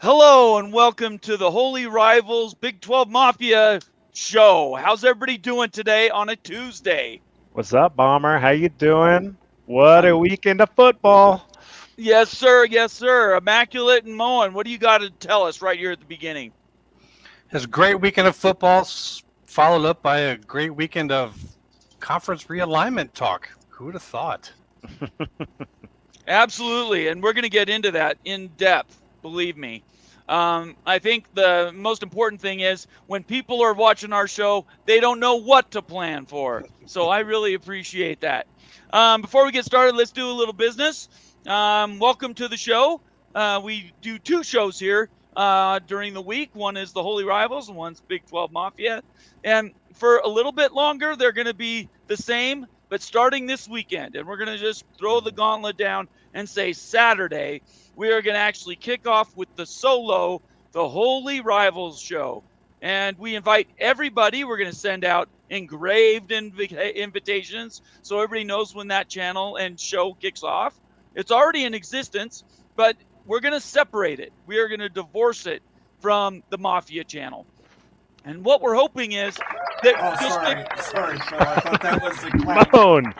Hello and welcome to the Holy Rivals Big 12 Mafia show. How's everybody doing today on a Tuesday? What's up, Bomber? How you doing? What a weekend of football. Yes, sir. Yes, sir. Immaculate and Moen, what do you got to tell us right here at the beginning? It was a great weekend of football, followed up by a great weekend of conference realignment talk. Who would have thought? Absolutely. And we're going to get into that in depth, believe me. I think the most important thing is when people are watching our show, they don't know what to plan for. So I really appreciate that. Before we get started, let's do a little business. Welcome to the show. We do two shows here during the week. One is the Holy Rivals and one's Big 12 Mafia. And for a little bit longer, they're going to be the same, but starting this weekend. And we're going to just throw the gauntlet down and say Saturday, we are going to actually kick off with the Holy Rivals show. And we invite everybody. We're going to send out engraved invitations so everybody knows when that channel and show kicks off. It's already in existence, but we're going to separate it. We are going to divorce it from the Mafia channel. And what we're hoping is that... Sorry, Phil. I thought that was the clap. Moan.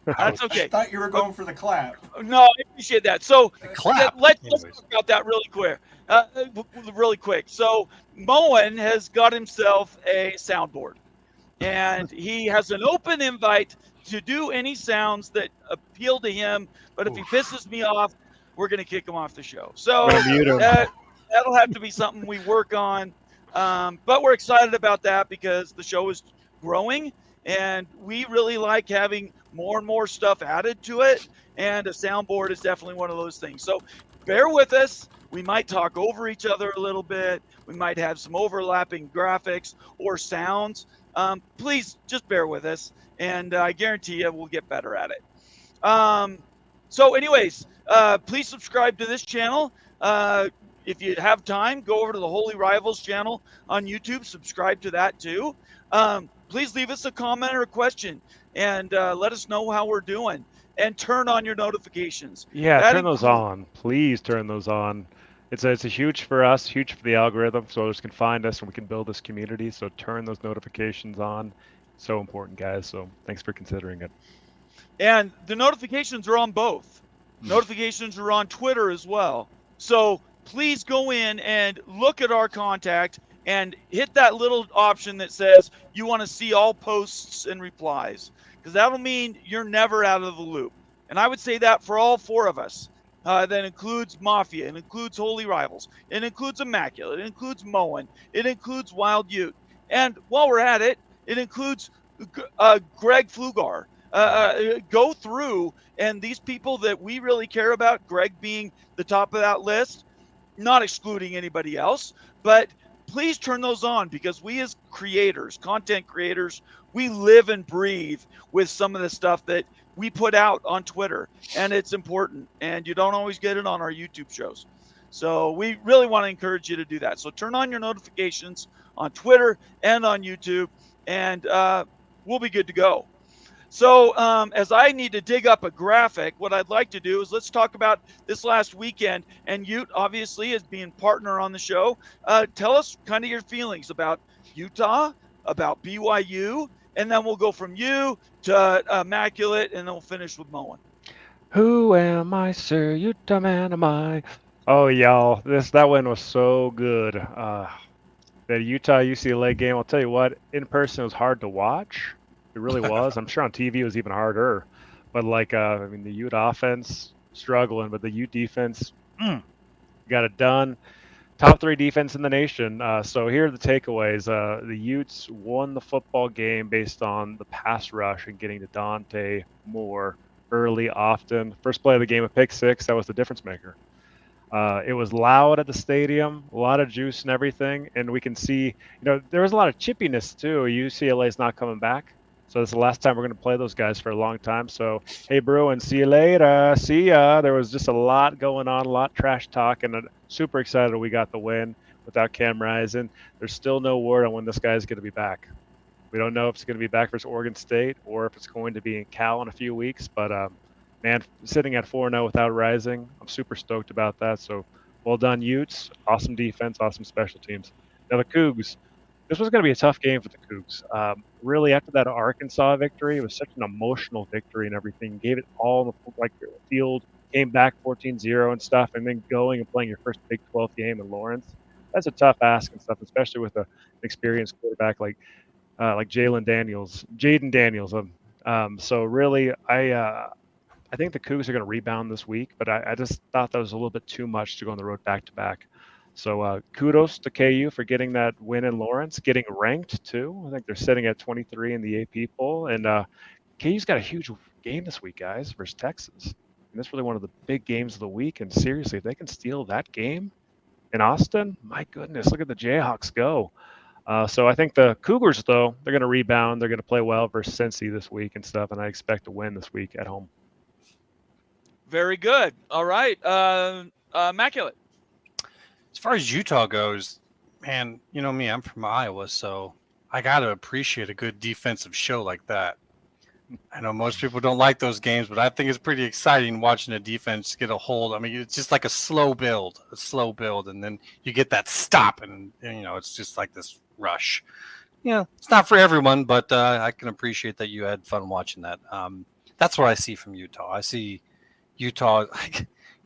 That's okay. I thought you were going for the clap. No, I appreciate that. So let's Anyways. talk about that really quick. So Moen has got himself a soundboard, and he has an open invite to do any sounds that appeal to him. But if he pisses me off, we're going to kick him off the show. So that'll have to be something we work on. But we're excited about that because the show is growing and we really like having more and more stuff added to it. And a soundboard is definitely one of those things. So bear with us. We might talk over each other a little bit. We might have some overlapping graphics or sounds. Please just bear with us. And I guarantee you we'll get better at it. So anyways, please subscribe to this channel. If you have time, go over to the Holy Rivals channel on YouTube. Subscribe to that too. Please leave us a comment or a question and let us know how we're doing. And turn on your notifications. Yeah, turn those on. Please turn those on. It's a huge for us, huge for the algorithm, so others can find us and we can build this community. So turn those notifications on. So important, guys. So thanks for considering it. And the notifications are on both. Notifications are on Twitter as well. So please go in and look at our contact and hit that little option that says you want to see all posts and replies, because that'll mean you're never out of the loop. And I would say that for all four of us. That includes Mafia, it includes Holy Rivals, it includes Immaculate, it includes Moen, it includes Wild Ute. And while we're at it, it includes Greg Flugar. Go through, and these people that we really care about, Greg being the top of that list, not excluding anybody else, but please turn those on, because we as creators, content creators, we live and breathe with some of the stuff that we put out on Twitter, and it's important, and you don't always get it on our YouTube shows. So we really want to encourage you to do that. So turn on your notifications on Twitter and on YouTube, and we'll be good to go. So as I need to dig up a graphic, what I'd like to do is let's talk about this last weekend. And Ute, obviously, as being partner on the show, tell us kind of your feelings about Utah, about BYU, and then we'll go from you to Immaculate, and then we'll finish with Moen. Who am I, sir? Utah man am I? Oh, y'all, that win was so good. The Utah UCLA game, I'll tell you what, in person it was hard to watch. It really was. I'm sure on TV it was even harder. But the Ute offense struggling, but the Ute defense got it done. Top 3 defense in the nation. So here are the takeaways. The Utes won the football game based on the pass rush and getting to Dante Moore early, often. First play of the game, a pick 6. That was the difference maker. It was loud at the stadium, a lot of juice and everything. And we can see, there was a lot of chippiness too. UCLA is not coming back. So this is the last time we're going to play those guys for a long time. So, hey, Bruin, see you later. See ya. There was just a lot going on, a lot of trash talk, and I'm super excited we got the win without Cam Rising. There's still no word on when this guy's going to be back. We don't know if it's going to be back versus Oregon State or if it's going to be in Cal in a few weeks. But, man, sitting at 4-0 without Rising, I'm super stoked about that. So, well done, Utes. Awesome defense, awesome special teams. Now, the Cougs. This was going to be a tough game for the Cougs. Really, after that Arkansas victory, it was such an emotional victory and everything. Gave it all in the field, came back 14-0 and stuff, and then going and playing your first Big 12 game in Lawrence. That's a tough ask and stuff, especially with an experienced quarterback like Jaden Daniels. So really, I think the Cougs are going to rebound this week, but I just thought that was a little bit too much to go on the road back to back. So kudos to KU for getting that win in Lawrence, getting ranked too. I think they're sitting at 23 in the AP poll, and KU's got a huge game this week, guys, versus Texas. And that's really one of the big games of the week. And seriously, if they can steal that game in Austin, my goodness, look at the Jayhawks go. So I think the Cougars, though, they're going to rebound. They're going to play well versus Cincy this week and stuff, and I expect to win this week at home. Very good. All right. Immaculate. As far as Utah goes, man, you know me, I'm from Iowa, so I got to appreciate a good defensive show like that. I know most people don't like those games, but I think it's pretty exciting watching a defense get a hold. I mean, it's just like a slow build, and then you get that stop, and it's just like this rush. It's not for everyone, but I can appreciate that you had fun watching that. That's what I see from Utah. I see Utah,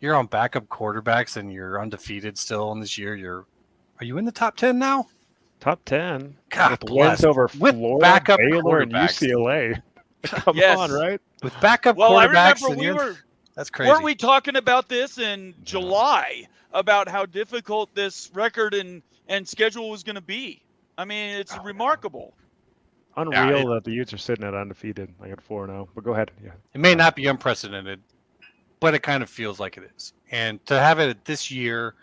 you're on backup quarterbacks and you're undefeated still in this year. Are you in the top 10 now? Top 10. God with bless. Wins over With Florida, backup Baylor, and quarterbacks. UCLA. Come Yes. on, right? With backup Well, I quarterbacks, remember that's crazy. weren't we talking about this in July about how difficult this record and schedule was going to be? I mean, it's remarkable. Unreal that the Utes are sitting at undefeated, like at 4-0. But go ahead. Yeah. It may not be unprecedented, but it kind of feels like it is. And to have it this year,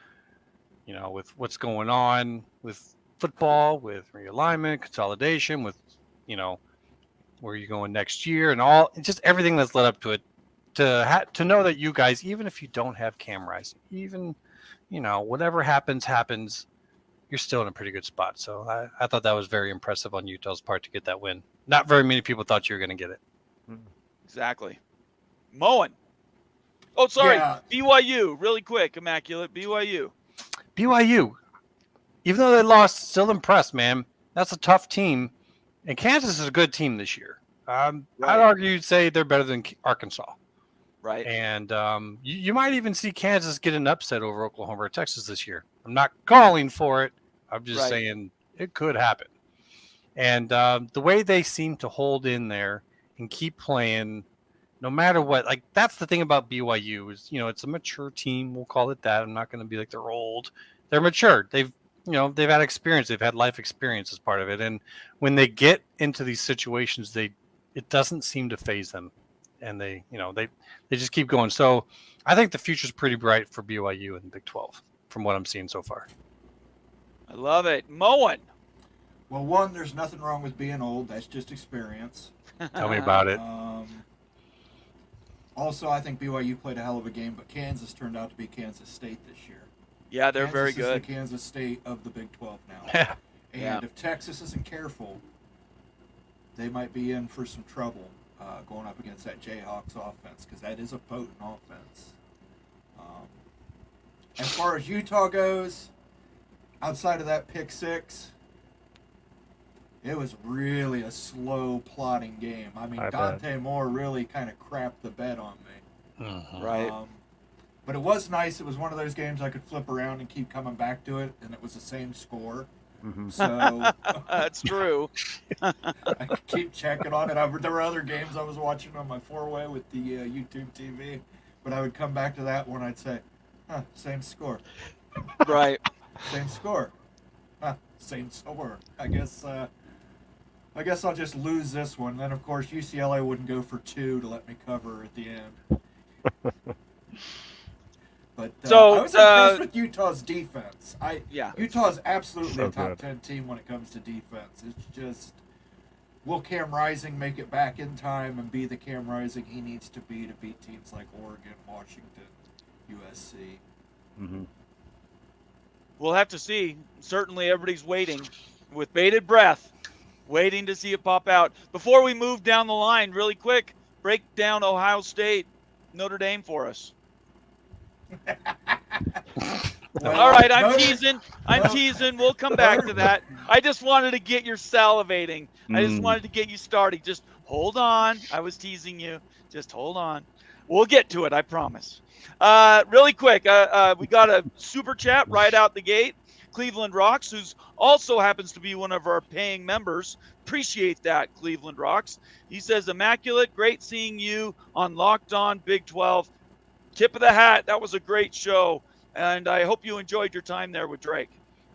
with what's going on with football, with realignment, consolidation, with, where you're going next year and just everything that's led up to it, to know that you guys, even if you don't have Cam Rising, even, whatever happens, you're still in a pretty good spot. So I thought that was very impressive on Utah's part to get that win. Not very many people thought you were going to get it. Exactly. Moen. Oh, sorry. Yeah. BYU, really quick, Immaculate. BYU, even though they lost, still impressed, man. That's a tough team. And Kansas is a good team this year. I'd argue you'd say they're better than Arkansas. Right. And you might even see Kansas get an upset over Oklahoma or Texas this year. I'm not calling for it. I'm just saying it could happen. And the way they seem to hold in there and keep playing no matter what, like that's the thing about BYU is, it's a mature team. We'll call it that. I'm not going to be like they're old. They're mature. They've had experience. They've had life experience as part of it. And when they get into these situations, it doesn't seem to faze them. And they just keep going. So I think the future's pretty bright for BYU in the Big 12 from what I'm seeing so far. I love it. Moen. Well, one, there's nothing wrong with being old. That's just experience. Tell me about it. Also, I think BYU played a hell of a game, but Kansas turned out to be Kansas State this year. Yeah, they're very Kansas good. is the Kansas State of the Big 12 now. Yeah. And if Texas isn't careful, they might be in for some trouble going up against that Jayhawks offense, because that is a potent offense. As far as Utah goes, outside of that pick six, it was really a slow, plodding game. I mean, Dante Moore really kind of crapped the bed on me. Mm-hmm. Right. But it was nice. It was one of those games I could flip around and keep coming back to it, and it was the same score. Mm-hmm. So That's true. I could keep checking on it. There were other games I was watching on my four-way with the YouTube TV, but I would come back to that one. I'd say, same score. Right. Same score. Same score. I guess I'll just lose this one. Then, of course, UCLA wouldn't go for 2 to let me cover at the end. But So, I was impressed with Utah's defense. Utah's absolutely So a top good. 10 team when it comes to defense. It's just will Cam Rising make it back in time and be the Cam Rising he needs to beat teams like Oregon, Washington, USC? Mm-hmm. We'll have to see. Certainly everybody's waiting with bated breath, waiting to see it pop out. Before we move down the line, really quick, break down Ohio State, Notre Dame for us. Well, All right, I'm Notre- teasing. I'm Notre- teasing. We'll come back to that. I just wanted to get your salivating. I just Mm. wanted to get you started. Just hold on. I was teasing you. Just hold on. We'll get to it, I promise. Really quick, we got a super chat right out the gate. Cleveland Rocks, who's also happens to be one of our paying members. Appreciate that, Cleveland Rocks. He says, Immaculate, great seeing you on Locked On Big 12. Tip of the hat. That was a great show. And I hope you enjoyed your time there with Drake.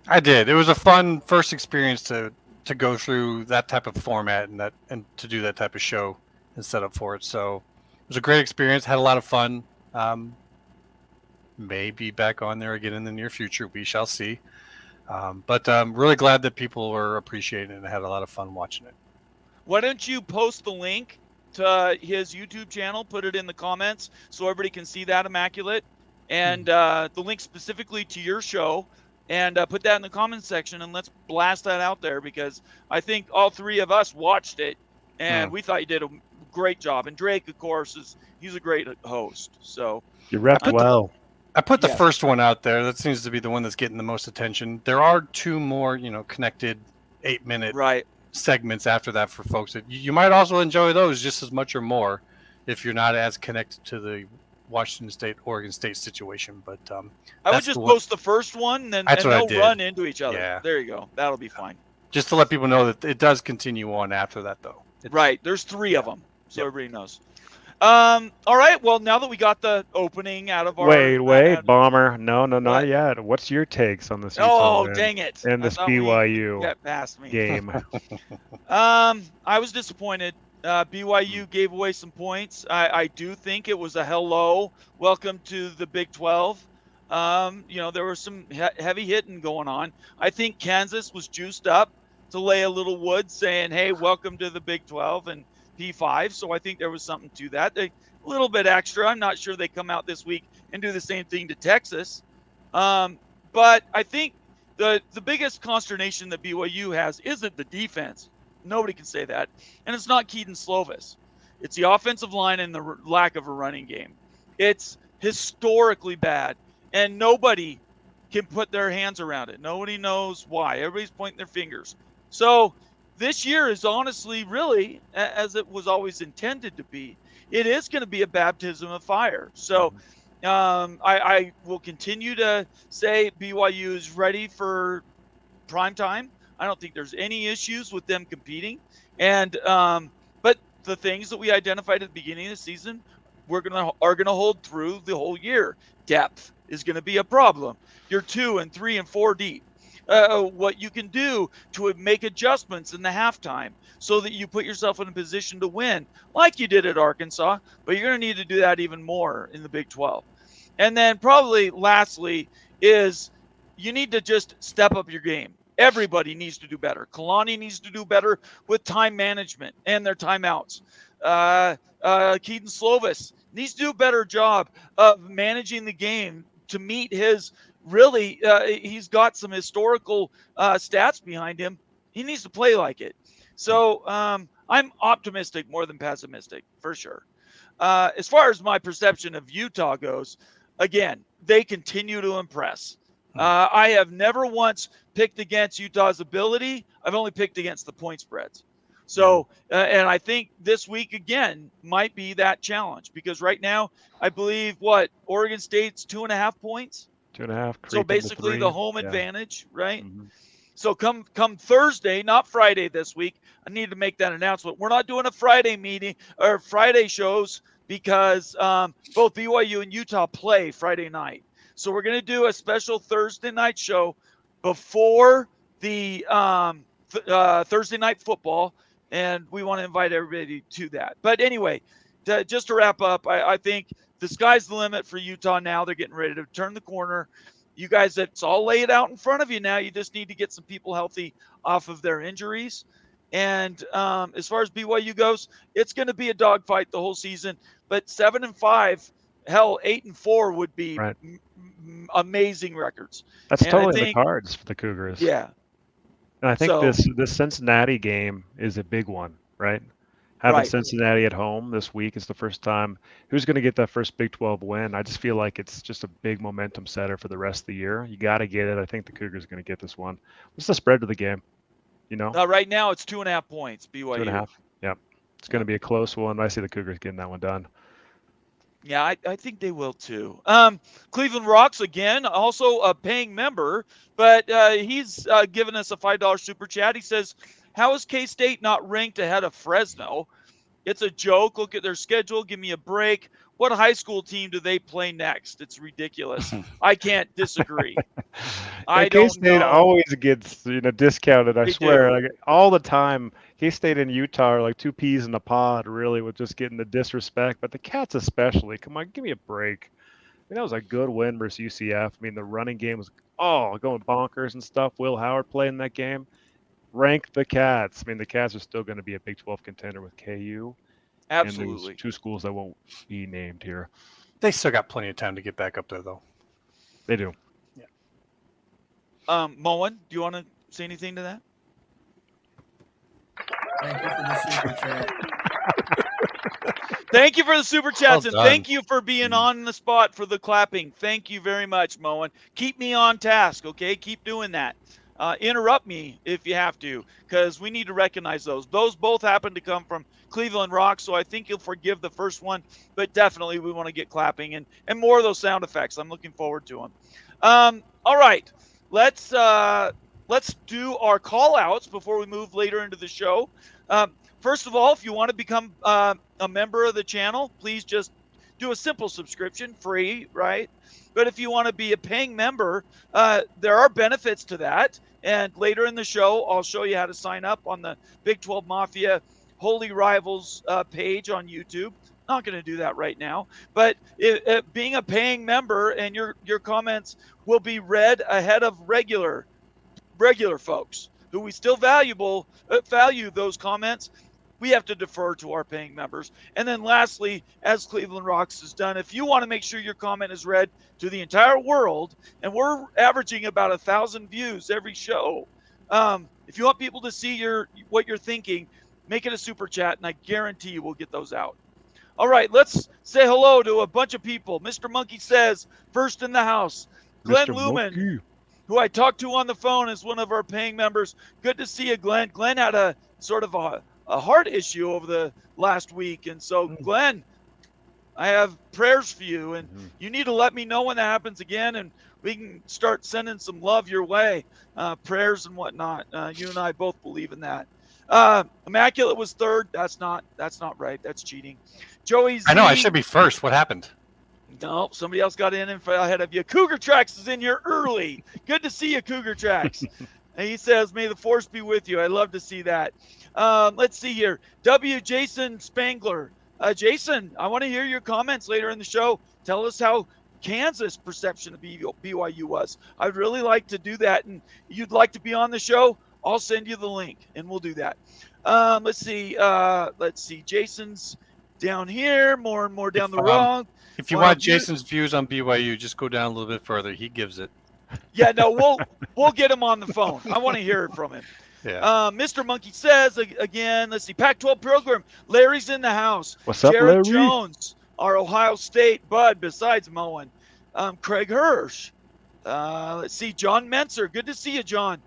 I did. It was a fun first experience to go through that type of format and to do that type of show and set up for it. So it was a great experience. Had a lot of fun. May be back on there again in the near future. We shall see. But I'm really glad that people were appreciating it and had a lot of fun watching it. Why don't you post the link to his YouTube channel, put it in the comments so everybody can see that, Immaculate, and the link specifically to your show, and put that in the comments section, and let's blast that out there, because I think all three of us watched it, and we thought you did a great job. And Drake, of course, he's a great host. So You repped well. I put the Yes. first one out there. That seems to be the one that's getting the most attention. There are two more, connected 8-minute right. segments after that for folks that you might also enjoy those just as much or more if you're not as connected to the Washington State, Oregon State situation. But I would that's just the one- post the first one, and That's what I they'll did. run into each other. Yeah. There you go. That'll be fine. just to let people know that it does continue on after that, though. Right. There's 3 of them, so Yep. everybody knows. All right. Well, now that we got the opening out of our Wait, Bomber. No, not What? yet. What's your takes on this? Oh, Utah win dang it! and I this thought we BYU got past me. game? I was disappointed. BYU gave away some points. I do think it was a hello, welcome to the Big 12. There was some heavy hitting going on. I think Kansas was juiced up to lay a little wood, saying, "Hey, welcome to the Big 12 and P5." So I think there was something to that. A little bit extra. I'm not sure they come out this week and do the same thing to Texas. But I think the biggest consternation that BYU has isn't the defense. Nobody can say that. And it's not Keaton Slovis. It's the offensive line and the lack of a running game. It's historically bad, and nobody can put their hands around it. Nobody knows why. Everybody's pointing their fingers. So this year is honestly, really, as it was always intended to be, it is going to be a baptism of fire. So I will continue to say BYU is ready for prime time. I don't think there's any issues with them competing. And but the things that we identified at the beginning of the season are gonna hold through the whole year. Depth is going to be a problem. You're 2 and 3 and 4 deep. What you can do to make adjustments in the halftime so that you put yourself in a position to win, like you did at Arkansas, but you're going to need to do that even more in the Big 12. And then probably lastly is you need to just step up your game. Everybody needs to do better. Kalani needs to do better with time management and their timeouts. Keaton Slovis needs to do a better job of managing the game to meet his really, he's got some historical stats behind him. He needs to play like it. So I'm optimistic more than pessimistic, for sure. As far as my perception of Utah goes, again, they continue to impress. I have never once picked against Utah's ability. I've only picked against the point spreads. So, and I think this week again might be that challenge, because right now I believe Oregon State's 2.5 points. 2.5. So basically 3. the home Yeah. advantage, right? Mhm. So come Thursday, not Friday this week, I need to make that announcement. We're not doing a Friday meeting or Friday shows because both BYU and Utah play Friday night. So we're going to do a special Thursday night show before the Thursday night football, and we want to invite everybody to that. But anyway, just to wrap up, I think the sky's the limit for Utah now. They're getting ready to turn the corner. You guys, it's all laid out in front of you now. You just need to get some people healthy off of their injuries. And as far as BYU goes, it's going to be a dogfight the whole season. But 7-5, hell, 8-4 would be Right. amazing records. That's And totally I in think, the cards for the Cougars. yeah. And I think So, this Cincinnati game is a big one, right? Having right. Cincinnati at home this week is the first time. Who's going to get that first Big 12 win? I just feel like it's just a big momentum setter for the rest of the year. You got to get it. I think the Cougars are going to get this one. What's the spread of the game? You know, Right now it's 2.5 points. BYU. 2.5. Yep. It's going to be a close one. I see the Cougars getting that one done. Yeah, I think they will too. Cleveland Rocks, again, also a paying member, but he's given us a $5 super chat. He says, how is K-State not ranked ahead of Fresno? It's a joke. Look at their schedule. Give me a break. What high school team do they play next? It's ridiculous. I can't disagree. I don't K-State know. always gets discounted. I They swear, do. like all the time. K-State and Utah are like two peas in a pod, really, with just getting the disrespect. But the Cats especially, come on, give me a break. I mean, that was a good win versus UCF. I mean, the running game was going bonkers and stuff. Will Howard playing that game. Rank the Cats. I mean, the Cats are still going to be a Big 12 contender with KU. Absolutely. And two schools that won't be named here. They still got plenty of time to get back up there, though. They do. Yeah. Moen, do you want to say anything to that? Thank you for the super chat. Thank you for the super chats, Well and thank you for being on the spot for the clapping. Thank you very much, Moen. Keep me on task, okay? Keep doing that. Interrupt me if you have to, because we need to recognize those. Those both happen to come from Cleveland Rock, so I think you'll forgive the first one, but definitely we want to get clapping and more of those sound effects. I'm looking forward to them. All right, let's do our call outs before we move later into the show. First of all, if you want to become a member of the channel, please just do a simple subscription, free, right? But if you want to be a paying member, there are benefits to that. And later in the show, I'll show you how to sign up on the Big 12 Mafia Holy Rivals page on YouTube. Not going to do that right now. But being a paying member, and your comments will be read ahead of regular folks who we still value those comments. We have to defer to our paying members. And then lastly, as Cleveland Rocks has done, if you want to make sure your comment is read to the entire world, and we're averaging about 1,000 views every show, if you want people to see what you're thinking, make it a super chat, and I guarantee you we'll get those out. All right, let's say hello to a bunch of people. Mr. Monkey says, first in the house. Glenn Mr. Lumen, Monkey. who I talked to on the phone, is one of our paying members. Good to see you, Glenn. Glenn had a sort of a heart issue over the last week. And so, Glenn, I have prayers for you, and you need to let me know when that happens again, and we can start sending some love your way, prayers and whatnot. You and I both believe in that. Immaculate was third. That's not right. That's cheating. Joey Z, I know I should be first. What happened? No, somebody else got in ahead of you. Cougar Tracks is in here early. Good to see you, Cougar Tracks. And he says, may the force be with you. I love to see that. Let's see here. Jason Spangler. Jason, I want to hear your comments later in the show. Tell us how Kansas' perception of BYU was. I'd really like to do that. And you'd like to be on the show, I'll send you the link, and we'll do that. Let's see. Jason's down here, more and more down the road. If you want Jason's views on BYU, just go down a little bit further. He gives it. Yeah, no, we'll get him on the phone. I want to hear it from him. Yeah. Mr. Monkey says again. Let's see. Pac-12 program. Larry's in the house. What's up, Jared Larry? Jones, our Ohio State bud. Besides Moen, Craig Hirsch. Let's see. John Menser. Good to see you, John.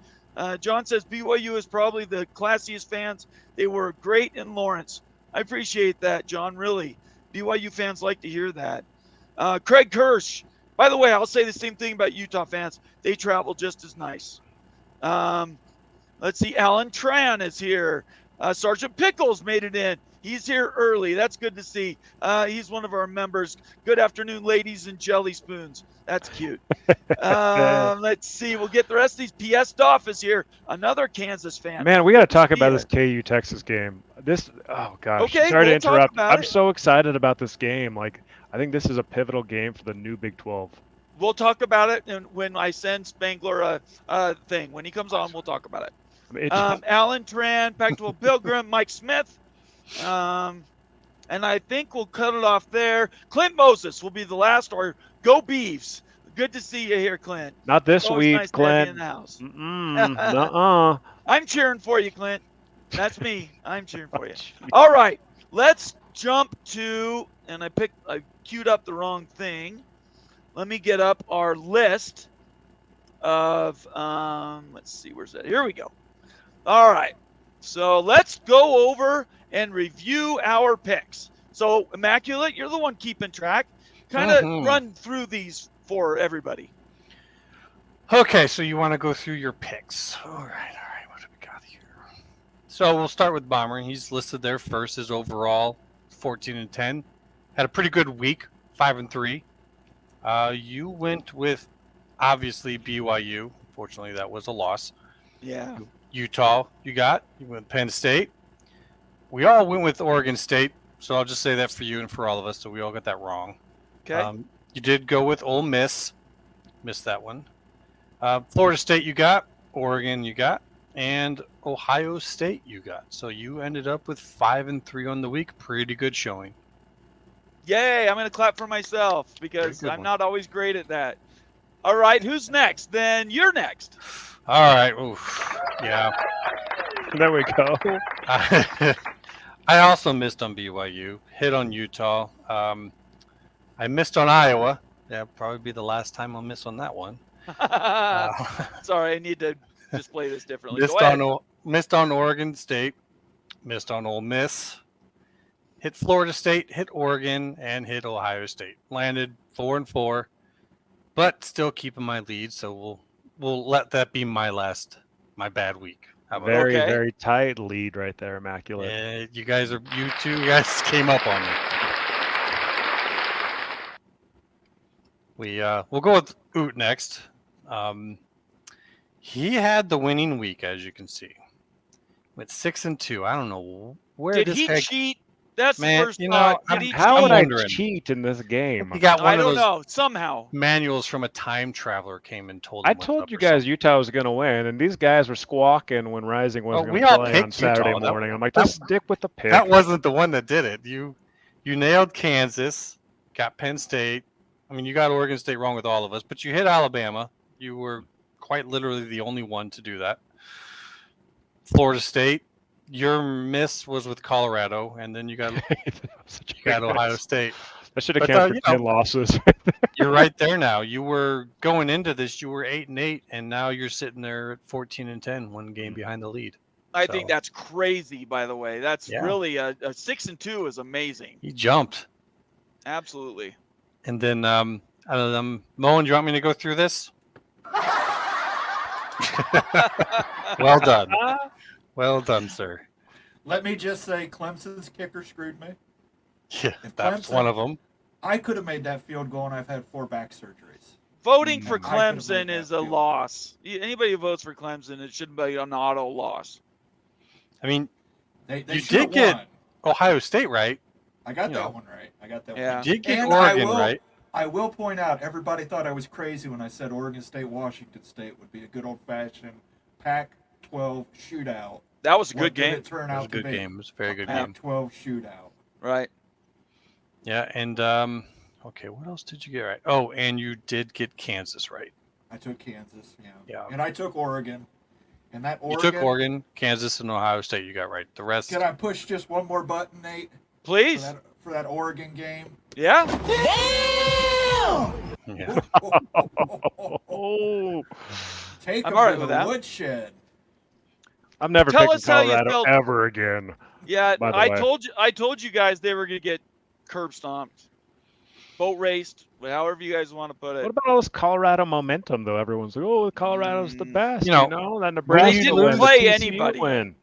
John says BYU is probably the classiest fans. They were great in Lawrence. I appreciate that, John. Really, BYU fans like to hear that. Craig Hirsch. By the way, I'll say the same thing about Utah fans. They travel just as nice. Let's see. Alan Tran is here. Sergeant Pickles made it in. He's here early. That's good to see. He's one of our members. Good afternoon, ladies and jelly spoons. That's cute. Let's see. We'll get the rest of these. P.S. Doff is here. Another Kansas fan. Man, we got to talk about this KU Texas game. Oh gosh. Okay, Sorry to we'll talk interrupt. about I'm it. so excited about this game. Like, I think this is a pivotal game for the new Big 12. We'll talk about it, and when I send Spangler a thing. When he comes on, we'll talk about it. Alan Tran, Pactual Pilgrim, Mike Smith. And I think we'll cut it off there. Clint Moses will be the last, or go Beavs. Good to see you here, Clint. Not this Always week, nice to have you Clint. in the house. Nuh-uh. I'm cheering for you, Clint. That's me. I'm cheering for you. All right, let's jump to, and I queued up the wrong thing. Let me get up our list of, let's see, where's that? Here we go. All right, so let's go over and review our picks. So, Immaculate, you're the one keeping track. Kind of run through these for everybody. Okay, so you want to go through your picks. All right. What do we got here? So we'll start with Bomber. He's listed there first as overall 14-10. Had a pretty good week, 5-3. You went with, obviously, BYU. Fortunately, that was a loss. Yeah. Utah, you went Penn State. We all went with Oregon State, so I'll just say that for you and for all of us, so we all got that wrong. Okay. You did go with Ole Miss. Missed that one. Florida State you got. Oregon you got. And Ohio State you got. So you ended up with 5-3 on the week. Pretty good showing. Yay, I'm going to clap for myself because I'm one. not always great at that. All right, who's next? Then you're next. All right. Oof. Yeah. There we go. I also missed on BYU. Hit on Utah. I missed on Iowa. That'll probably be the last time I'll miss on that one. Sorry, I need to display this differently. Missed on Oregon State. Missed on Ole Miss. Hit Florida State. Hit Oregon. And hit Ohio State. Landed 4-4. But still keeping my lead. So we'll let that be my bad week. How about Very, Okay. very tight lead right there, Immaculate. Yeah, you two guys came up on me. We'll go with Oot next. He had the winning week, as you can see, with 6-2. I don't know where Did this he guy. cheat? That's Man, the first you know, thought. Did he How cheat? would I wondering. cheat in this game? He got I one of don't those know. Somehow. manuals from a time traveler came and told him. I what's told up you or guys something. Utah was going to win, and these guys were squawking when Rising wasn't we going to all play picked on Saturday Utah. morning. I'm like, that- just stick with the pick. That wasn't the one that did it. You nailed Kansas, got Penn State. I mean, you got Oregon State wrong with all of us, but you hit Alabama. You were quite literally the only one to do that. Florida State, your miss was with Colorado, and then you got Ohio State. I should have But, counted for 10 losses. You're right there now. You were going into this, you were 8-8, and now you're sitting there at 14-10, one game behind the lead. I think that's crazy, by the way. That's really a 6-2 is amazing. He jumped. Absolutely. And then, Moen, do you want me to go through this? Well done. Well done, sir. Let me just say, Clemson's kicker screwed me. Yeah, If that's Clemson- one of them. I could have made that field goal, and I've had 4 back surgeries. Voting for I could've made Clemson that is a field. Loss. Anybody who votes for Clemson, it should be an auto loss. I mean, They You should have did get- won. Ohio State right. I got you that know. one right. I got that Yeah. one. You did get And I Oregon will- right. I will point out, everybody thought I was crazy when I said Oregon State, Washington State would be a good old-fashioned Pac-12 shootout. That was a What good did game. it turn It was out a to good be? game. It was a very good a game. Pac-12 shootout. Right. Yeah, and okay, what else did you get right? Oh, and you did get Kansas right. I took Kansas, yeah. Yeah. And I took Oregon. And that You Oregon. took Oregon, Kansas, and Ohio State. You got right. The rest. Can I push just one more button, Nate, Please. for that Oregon game? Yeah. Yeah. Oh, Take I'm them all right to with the that. woodshed. I'm never Tell picking us how you Colorado felt. ever again. Yeah. By the I way. told you guys they were gonna get curb stomped, boat raced, however you guys want to put it. What about all this Colorado momentum, though? Everyone's like, "Oh, Colorado's the best." You You know, know, that they Nebraska didn't win, the play TCU anybody. win.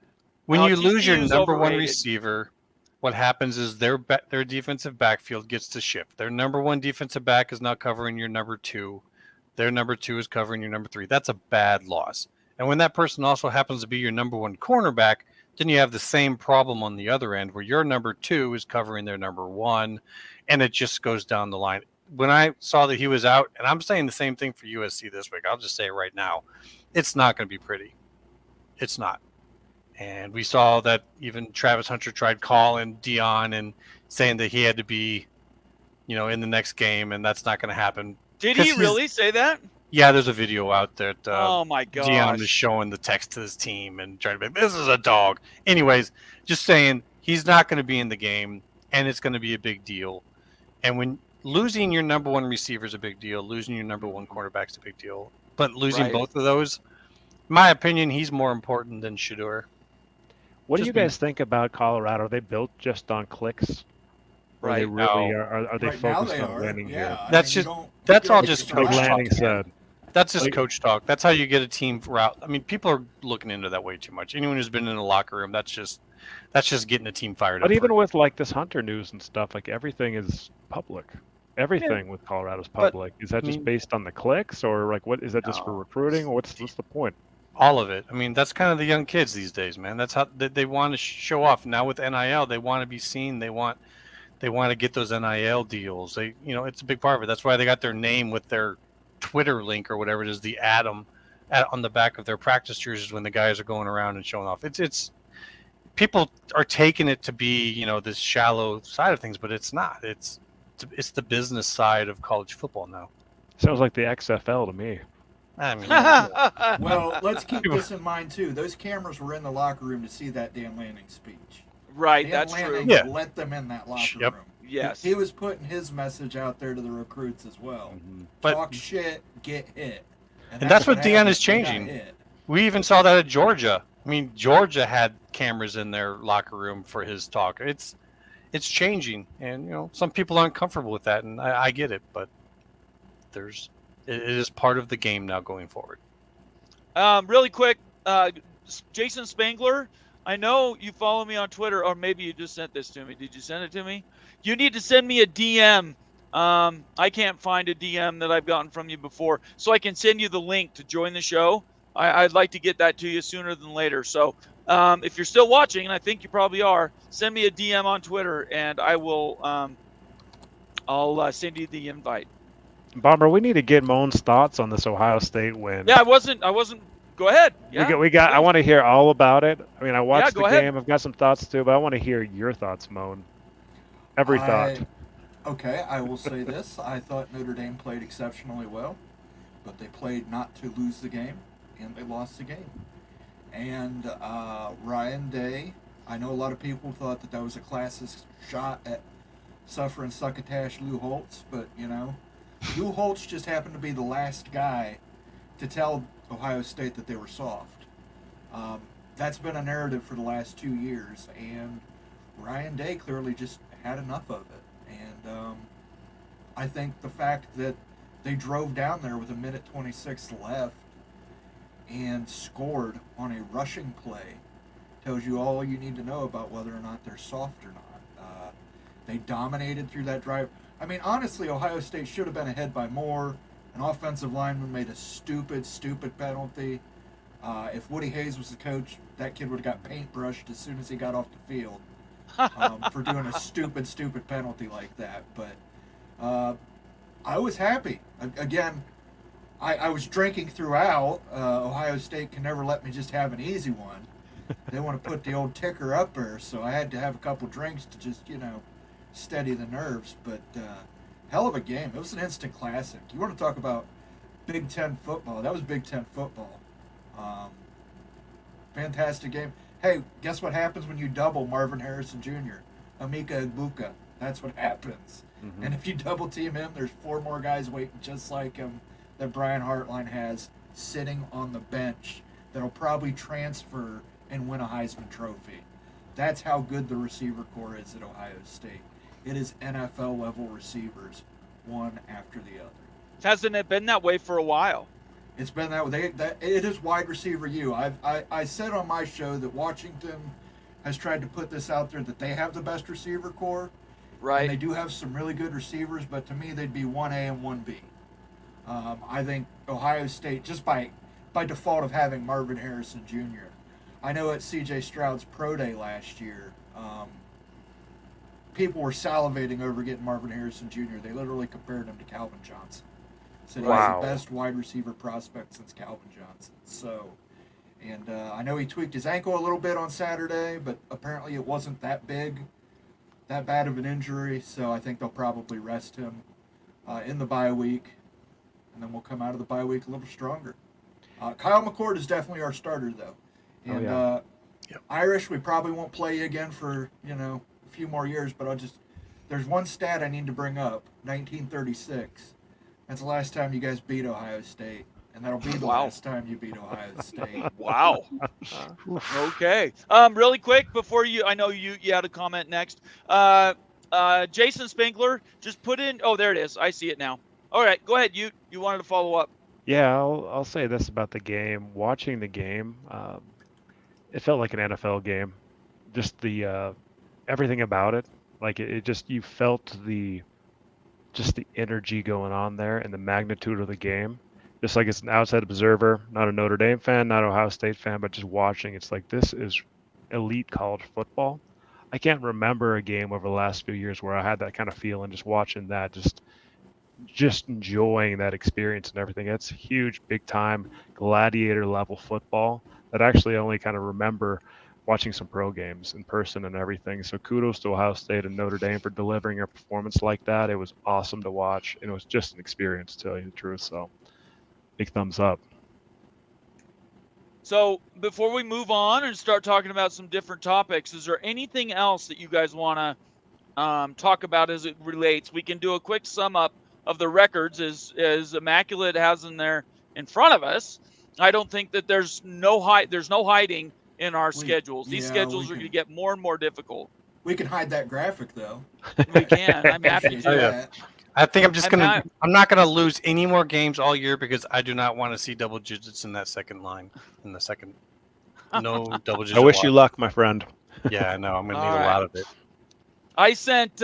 When No, you lose your TCU 's number one overrated. receiver, what happens is their defensive backfield gets to shift. Their number one defensive back is now covering your number two. Their number two is covering your number three. That's a bad loss. And when that person also happens to be your number one cornerback, then you have the same problem on the other end where your number two is covering their number one, and it just goes down the line. When I saw that he was out, and I'm saying the same thing for USC this week, I'll just say it right now, it's not going to be pretty. It's not. And we saw that even Travis Hunter tried calling Dion and saying that he had to be, in the next game, and that's not going to happen. Did he really say that? Yeah, there's a video out there. Oh my Dion is gosh. showing the text to his team and trying to be, this is a dog. Anyways, just saying he's not going to be in the game, and it's going to be a big deal. And when losing your number one receiver is a big deal, losing your number one quarterback is a big deal. But losing Right. both of those, in my opinion, he's more important than Shedeur. What do Just you guys think about Colorado? Are they built just on clicks? Or Right. they really No. are they Right now focused they on are. winning Yeah. here? I That's mean, you just- don't- that's you don't all get just to Coach coach relax. Lanning talk. said. That's just Like- coach talk. That's how you get a team route. I mean, people are looking into that way too much. Anyone who's been in the locker room, that's just getting a team fired up. But even for- with like this Hunter news and stuff, like everything is public. Everything with Colorado's But, public. Is that I just mean- based on the clicks, or like what is that just for No. recruiting, or what's the point? all of it. I mean, that's kind of the young kids these days, man. That's how they want to show off. Now with NIL, they want to be seen. They want to get those NIL deals. It's a big part of it. That's why they got their name with their Twitter link or whatever it is, the Atom, on the back of their practice jerseys when the guys are going around and showing off. It's people are taking it to be, this shallow side of things, but it's not. It's the business side of college football now. Sounds like the XFL to me. I mean, Well, let's keep this in mind too. Those cameras were in the locker room to see that Dan Lanning speech. Right, Dan that's Lanning true. Yeah. let them in that locker Yep. room. Yes. He was putting his message out there to the recruits as well. But- Talk shit, get hit. And that's what Deion happened. is They got changing. hit. we even saw that at Georgia. I mean, Georgia had cameras in their locker room for his talk. It's changing, and some people aren't comfortable with that, and I get it, but it is part of the game now going forward. Really quick, Jason Spangler, I know you follow me on Twitter, or maybe you just sent this to me. Did you send it to me? You need to send me a DM. I can't find a DM that I've gotten from you before, so I can send you the link to join the show. I'd like to get that to you sooner than later. So if you're still watching, and I think you probably are, send me a DM on Twitter, and I will. I'll send you the invite. Bomber, we need to get Moan's thoughts on this Ohio State win. Yeah, I wasn't. Go ahead. Yeah. We got. I want to hear all about it. I mean, I watched go the ahead. game. I've got some thoughts too, but I want to hear your thoughts, Moan. Every thought. Okay, I will say this. I thought Notre Dame played exceptionally well, but they played not to lose the game, and they lost the game. And Ryan Day, I know a lot of people thought that was a classist shot at suffering succotash Lou Holtz, but, Lou Holtz just happened to be the last guy to tell Ohio State that they were soft. That's been a narrative for the last 2 years, and Ryan Day clearly just had enough of it. And I think the fact that they drove down there with 1:26 left and scored on a rushing play tells you all you need to know about whether or not they're soft or not. They dominated through that drive. I mean, honestly, Ohio State should have been ahead by more. An offensive lineman made a stupid penalty. If Woody Hayes was the coach, that kid would have got paintbrushed as soon as he got off the field for doing a stupid penalty like that. But I was happy. Again, I was drinking throughout. Ohio State can never let me just have an easy one. They want to put the old ticker up there, so I had to have a couple drinks to just, steady the nerves. But hell of a game. It was an instant classic. You want to talk about Big Ten football? That was Big Ten football. Fantastic game. Hey, guess what happens when you double Marvin Harrison Jr.? Emeka Egbuka. That's what happens. Mm-hmm. And if you double team him, there's 4 more guys waiting just like him that Brian Hartline has sitting on the bench that'll probably transfer and win a Heisman Trophy. That's how good the receiver core is at Ohio State. It is NFL level receivers, one after the other. Hasn't it been that way for a while? It's been that way. It is wide receiver U. I said on my show that Washington has tried to put this out there that they have the best receiver core. Right. And they do have some really good receivers, but to me they'd be 1A and 1B. I think Ohio State, just by default of having Marvin Harrison Jr. I know at C.J. Stroud's pro day last year, people were salivating over getting Marvin Harrison Jr. They literally compared him to Calvin Johnson. Said Wow. he's the best wide receiver prospect since Calvin Johnson. So, And I know he tweaked his ankle a little bit on Saturday, but apparently it wasn't that bad of an injury. So I think they'll probably rest him in the bye week, and then we'll come out of the bye week a little stronger. Kyle McCord is definitely our starter, though. And Irish, we probably won't play again for a few more years. But there's one stat I need to bring up: 1936. That's the last time you guys beat Ohio State. And that'll be the last time you beat Ohio State. Wow. Okay. Really quick before I know you had a comment next. Jason Spinkler just put in. Oh, there it is. I see it now. All right, go ahead. You wanted to follow up. Yeah, I'll say this about the game. Watching the game, it felt like an NFL game. Just the everything about it. Like it just, you felt the energy going on there and the magnitude of the game. Just like it's an outside observer, not a Notre Dame fan, not an Ohio State fan, but just watching, it's like this is elite college football. I can't remember a game over the last few years where I had that kind of feeling just watching that, just enjoying that experience and everything. It's huge, big time, gladiator level football that I actually only kind of remember watching some pro games in person and everything. So kudos to Ohio State and Notre Dame for delivering a performance like that. It was awesome to watch, and it was just an experience, to tell you the truth. So big thumbs up. So before we move on and start talking about some different topics, is there anything else that you guys want to talk about as it relates? We can do a quick sum up of the records as Immaculate has in there in front of us. I don't think that there's no hiding in our schedules. These schedules are going to get more and more difficult. We can hide that graphic, though. We can. I'm happy to do that. I think I'm not gonna lose any more games all year because I do not want to see double digits in that second line. No double digits. I wish you luck, my friend. Yeah, I know. I'm gonna need a lot of it. I sent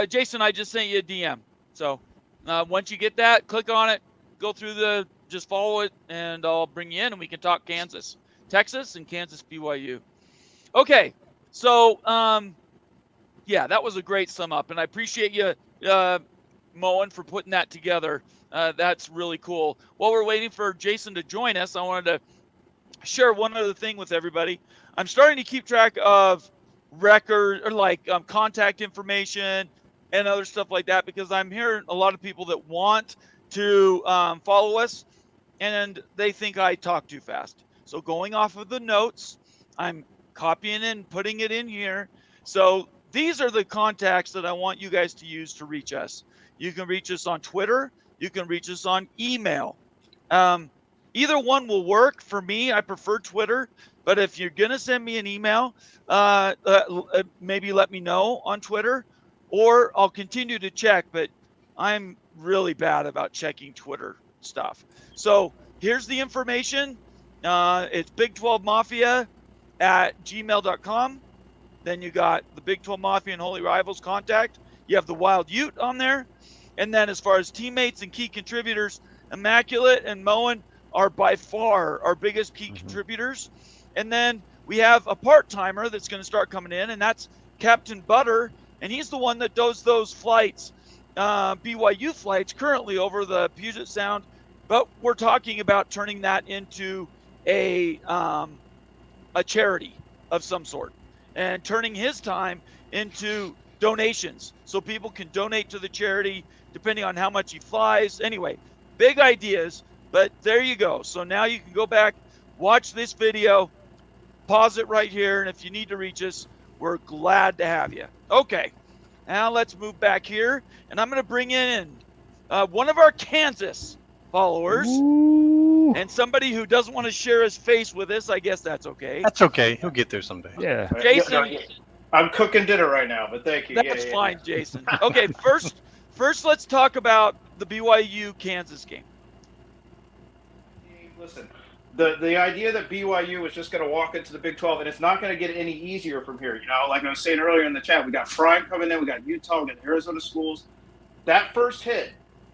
Jason. I just sent you a DM. So once you get that, click on it, go through just follow it, and I'll bring you in, and we can talk Kansas, Texas, and Kansas BYU. Okay, so yeah, that was a great sum up, and I appreciate you. Moen, for putting that together. That's really cool. While we're waiting for Jason to join us, I wanted to share one other thing with everybody. I'm starting to keep track of record or contact information and other stuff like that because I'm hearing a lot of people that want to follow us and they think I talk too fast. So going off of the notes, I'm copying and putting it in here. So these are the contacts that I want you guys to use to reach us. You can reach us on Twitter. You can reach us on email. Either one will work for me. I prefer Twitter, but if you're going to send me an email, maybe let me know on Twitter, or I'll continue to check, but I'm really bad about checking Twitter stuff. So here's the information. It's Big12Mafia@gmail.com. Then you got the Big 12 Mafia and Holy Rivals contact. You have the Wild Ute on there. And then as far as teammates and key contributors, Immaculate and Moen are by far our biggest key contributors. And then we have a part-timer that's going to start coming in, and that's Captain Butter. And he's the one that does those flights, BYU flights, currently over the Puget Sound. But we're talking about turning that into a charity of some sort and turning his time into donations so people can donate to the charity depending on how much he flies. Anyway, big ideas, but there you go. So now you can go back, watch this video, pause it right here, and if you need to reach us, we're glad to have you. Okay, now let's move back here, and I'm going to bring in one of our Kansas followers. Ooh. And somebody who doesn't want to share his face with us. I guess that's okay. That's okay. He'll get there someday. Yeah. Jason. I'm cooking dinner right now, but thank you. That's fine, Jason. Okay, first let's talk about the BYU Kansas game. Listen, the idea that BYU was just going to walk into the Big 12, and it's not going to get any easier from here. Like I was saying earlier in the chat, we got Frying coming in, we got Utah, we got Arizona schools. That first hit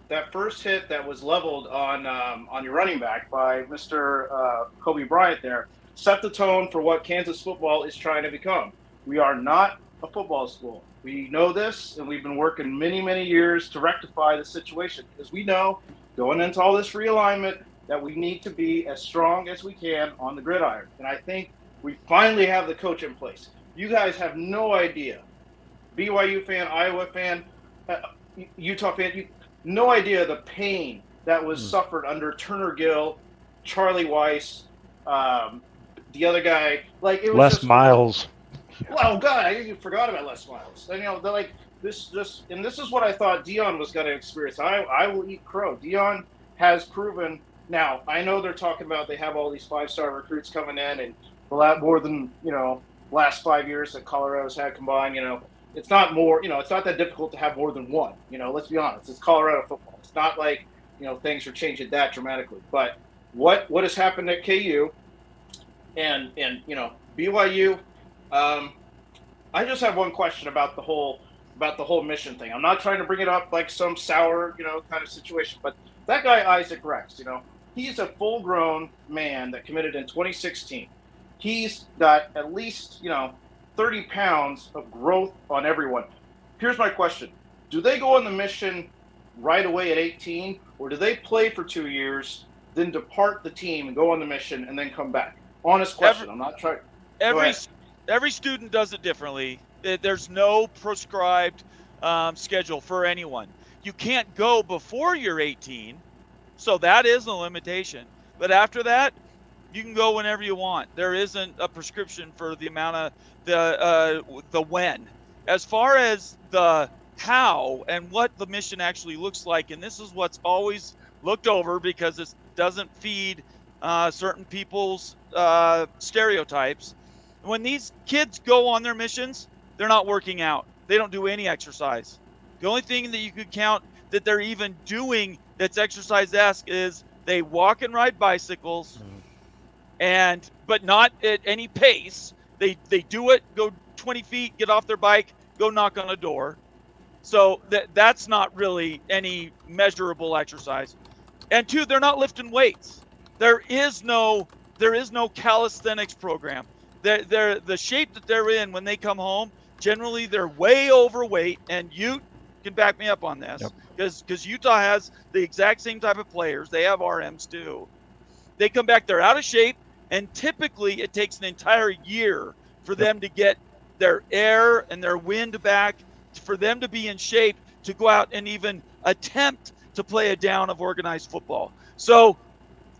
that was leveled on your running back by Mr. Kobe Bryant there set the tone for what Kansas football is trying to become. We are not a football school. We know this, and we've been working many, many years to rectify the situation because we know going into all this realignment, that we need to be as strong as we can on the gridiron. And I think we finally have the coach in place. You guys have no idea. BYU fan, Iowa fan, Utah fan, no idea the pain that was suffered under Turner Gill, Charlie Weiss, the other guy. Like, it was Les just Miles. Oh God, I even forgot about Les Miles. And, they're like this, and this is what I thought Dion was going to experience. I will eat crow. Dion has proven. Now I know they're talking about they have all these 5-star recruits coming in, and a lot more than last 5 years that Colorado's had combined. It's not more. It's not that difficult to have more than one. Let's be honest. It's Colorado football. It's not like things are changing that dramatically. But what has happened at KU, and BYU. I just have one question about the whole mission thing. I'm not trying to bring it up like some sour, kind of situation, but that guy Isaac Rex, he's a full-grown man that committed in 2016. He's got at least 30 pounds of growth on everyone. Here's my question: do they go on the mission right away at 18, or do they play for 2 years, then depart the team and go on the mission and then come back? Honest question. I'm not trying. Every student does it differently. There's no prescribed schedule for anyone. You can't go before you're 18, so that is a limitation. But after that, you can go whenever you want. There isn't a prescription for the amount of the when. As far as the how and what the mission actually looks like, and this is what's always looked over because it doesn't feed certain people's stereotypes. When these kids go on their missions, they're not working out. They don't do any exercise. The only thing that you could count that they're even doing that's exercise-esque is they walk and ride bicycles, but not at any pace. They do it, go 20 feet, get off their bike, go knock on a door. So that's not really any measurable exercise. And two, they're not lifting weights. There is no calisthenics program. The shape that they're in when they come home, generally they're way overweight, and you can back me up on this because Utah has the exact same type of players. They have RMs too. They come back, they're out of shape, and typically it takes an entire year for them to get their air and their wind back, for them to be in shape to go out and even attempt to play a down of organized football. So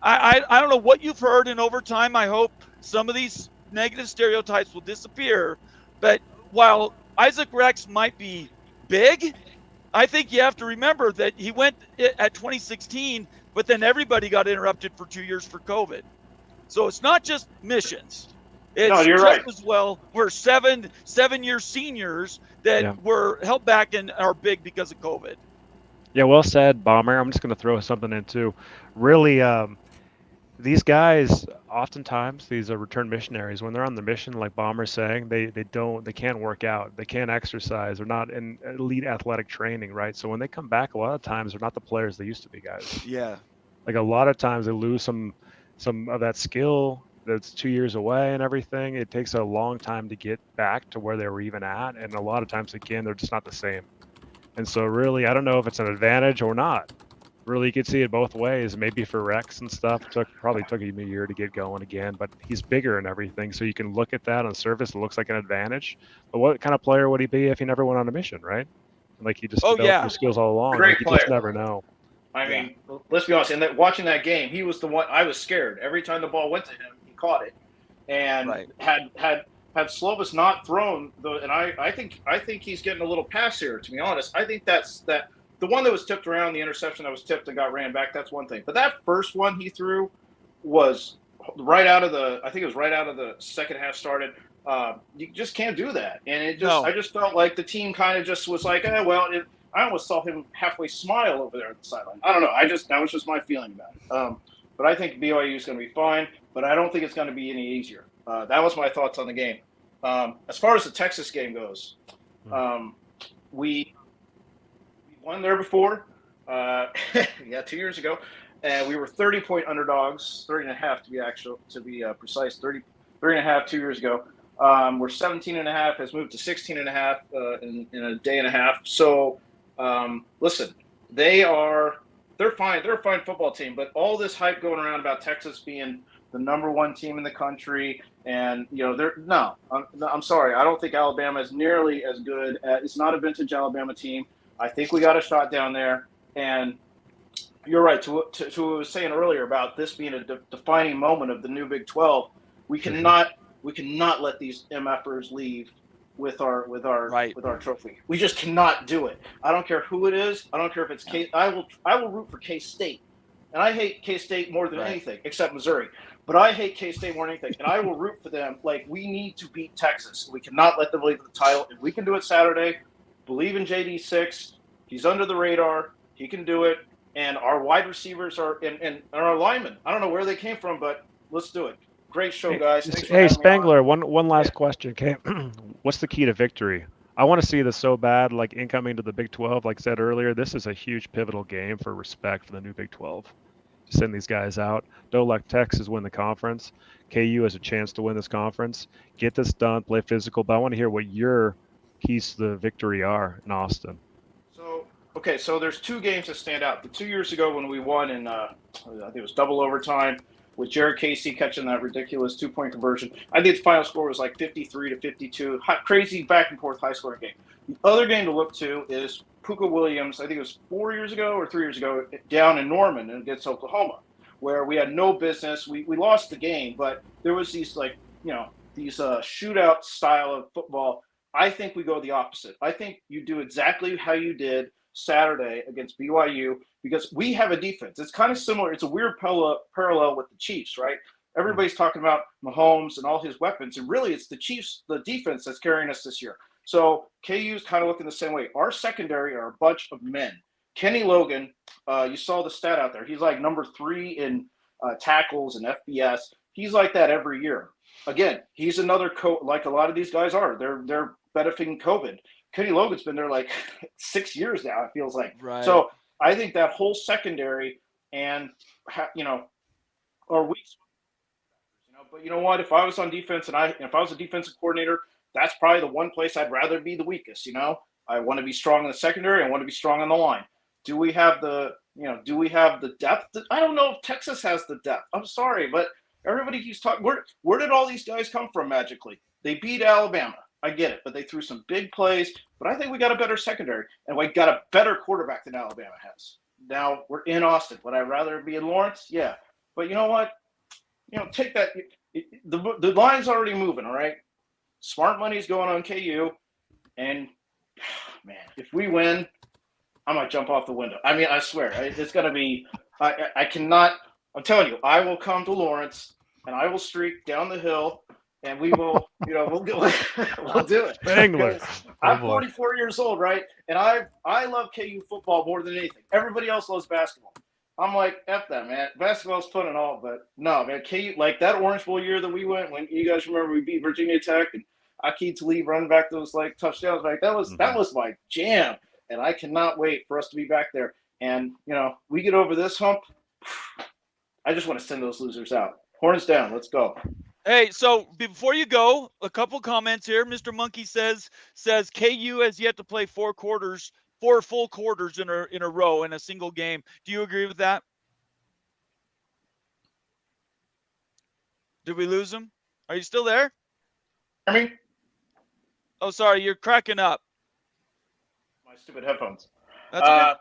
I don't know what you've heard in overtime. I hope some of these negative stereotypes will disappear. But while Isaac Rex might be big, I think you have to remember that he went at 2016, but then everybody got interrupted for 2 years for COVID. So it's not just missions. It's you're just right. as well we're seven-year seniors that were held back and are big because of COVID. Yeah, well said, Bomber. I'm just going to throw something in too. Really, these guys, oftentimes, these are return missionaries. When they're on the mission, like Bomber's saying, they can't work out, they can't exercise, they're not in elite athletic training, right? So when they come back, a lot of times they're not the players they used to be, guys. Yeah. Like a lot of times they lose some of that skill that's 2 years away and everything. It takes a long time to get back to where they were even at, and a lot of times, again, they're just not the same. And so really, I don't know if it's an advantage or not. Really, you could see it both ways. Maybe for Rex and stuff, probably took him a year to get going again, but he's bigger and everything. So you can look at that on the surface, it looks like an advantage. But what kind of player would he be if he never went on a mission, right? Like he just developed his skills all along. Great You player. just never know. I mean, let's be honest. And watching that game, he was the one. I was scared every time the ball went to him. He caught it, and had Slovis not thrown and I think he's getting a little pass here. To be honest, I think that's the one that was tipped around, the interception that was tipped and got ran back. That's one thing, but that first one he threw was right out of the second half started. You just can't do that, and I just felt like the team kind of just was like, I almost saw him halfway smile over there at the sideline. I don't know. That was just my feeling about it. But I think BYU is going to be fine, but I don't think it's going to be any easier. That was my thoughts on the game. As far as the Texas game goes, we won there before, 2 years ago, and we were 30-point underdogs, 30.5 to be precise, 30.5 2 years ago. We're 17.5, has moved to 16.5 in a day and a half. So, listen, they are they're fine. They're a fine football team, but all this hype going around about Texas being the #1 team in the country, and I'm sorry. I don't think Alabama is nearly as good. It's not a vintage Alabama team. I think we got a shot down there, and you're right. To what I was saying earlier about this being a defining moment of the new Big 12, we cannot let these MFers leave with our trophy. We just cannot do it. I don't care who it is. I don't care if it's K. I will root for K-State, and I hate K-State more than anything except Missouri. But I hate K-State more than anything, and I will root for them. Like, we need to beat Texas. We cannot let them leave the title. If we can do it Saturday, believe in JD6. He's under the radar. He can do it. And our wide receivers and our linemen. I don't know where they came from, but let's do it. Great show, guys. Hey, Spangler, one last question. Okay, what's the key to victory? I want to see this so bad, like incoming to the Big 12. Like I said earlier, this is a huge pivotal game for respect for the new Big 12. To send these guys out. Don't let Texas win the conference. KU has a chance to win this conference. Get this done, play physical. But I want to hear what your keys to the victory are in Austin. So there's 2 games that stand out. The 2 years ago when we won in, I think it was double overtime, with Jared Casey catching that ridiculous 2-point conversion. I think the final score was like 53-52. Crazy back and forth high scoring game. The other game to look to is Puka Williams, I think it was 4 years ago or 3 years ago, down in Norman against Oklahoma, where we had no business. We lost the game, but there was these shootout style of football. I think we go the opposite. I think you do exactly how you did Saturday against BYU, because we have a defense. It's kind of similar. It's a weird parallel with the Chiefs, right? Everybody's talking about Mahomes and all his weapons, and really it's the Chiefs, the defense, that's carrying us this year. So KU's kind of looking the same way. Our secondary are a bunch of men. Kenny Logan, you saw the stat out there. He's like number 3 in tackles and FBS. He's like that every year. Again, he's another like a lot of these guys are. They're benefiting COVID. Kenny Logan's been there like 6 years now, it feels like. Right. So I think that whole secondary and, are weak. But you know what? If I was on defense and if I was a defensive coordinator, that's probably the one place I'd rather be the weakest. I want to be strong in the secondary. I want to be strong on the line. Do we have the depth? I don't know if Texas has the depth. I'm sorry, but everybody keeps talking. Where did all these guys come from magically? They beat Alabama. I get it, but they threw some big plays. But I think we got a better secondary, and we got a better quarterback than Alabama has. Now, we're in Austin. Would I rather be in Lawrence? Yeah. But you know what? Take that. The line's already moving, all right? Smart money's going on KU. And, man, if we win, I might jump off the window. I mean, I swear. It's going to be – I cannot – I'm telling you, I will come to Lawrence, and I will streak down the hill – and we will, we'll do it. Spangler. I'm 44 years old, right? And I love KU football more than anything. Everybody else loves basketball. I'm like, F that, man. Basketball's fun and all, but no, man. KU, like that Orange Bowl year that we went, when you guys remember we beat Virginia Tech and Akeem Talib running back those like touchdowns, like that was my jam. And I cannot wait for us to be back there. And we get over this hump. I just want to send those losers out. Horns down. Let's go. Hey, so before you go, a couple comments here. Mr. Monkey says KU has yet to play 4 full quarters in a row in a single game. Do you agree with that? Did we lose him? Are you still there? I mean, oh, sorry, you're cracking up. My stupid headphones. That's okay.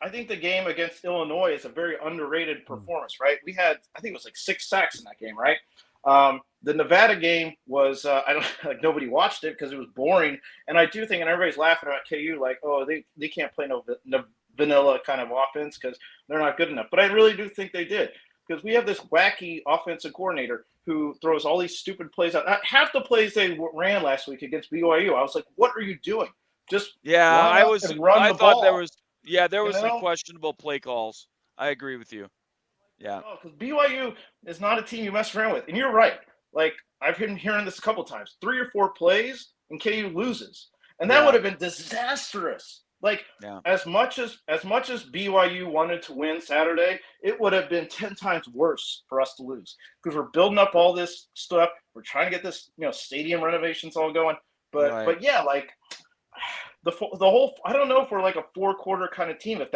I think the game against Illinois is a very underrated performance, right? We had, I think it was like 6 sacks in that game, right? The Nevada game was, nobody watched it because it was boring. And I do think, and everybody's laughing about KU, like, oh, they can't play no vanilla kind of offense because they're not good enough. But I really do think they did, because we have this wacky offensive coordinator who throws all these stupid plays out. Half the plays they ran last week against BYU, I was like, what are you doing? Just I thought ball. there was some questionable play calls. I agree with you. Yeah. Because BYU is not a team you mess around with. And you're right. Like, I've been hearing this a couple times. 3 or 4 plays and KU loses. And that would have been disastrous. Like, as much as BYU wanted to win Saturday, it would have been 10 times worse for us to lose. Because we're building up all this stuff. We're trying to get this, stadium renovations all going. But yeah, like the whole, I don't know if we're like a 4-quarter kind of team. If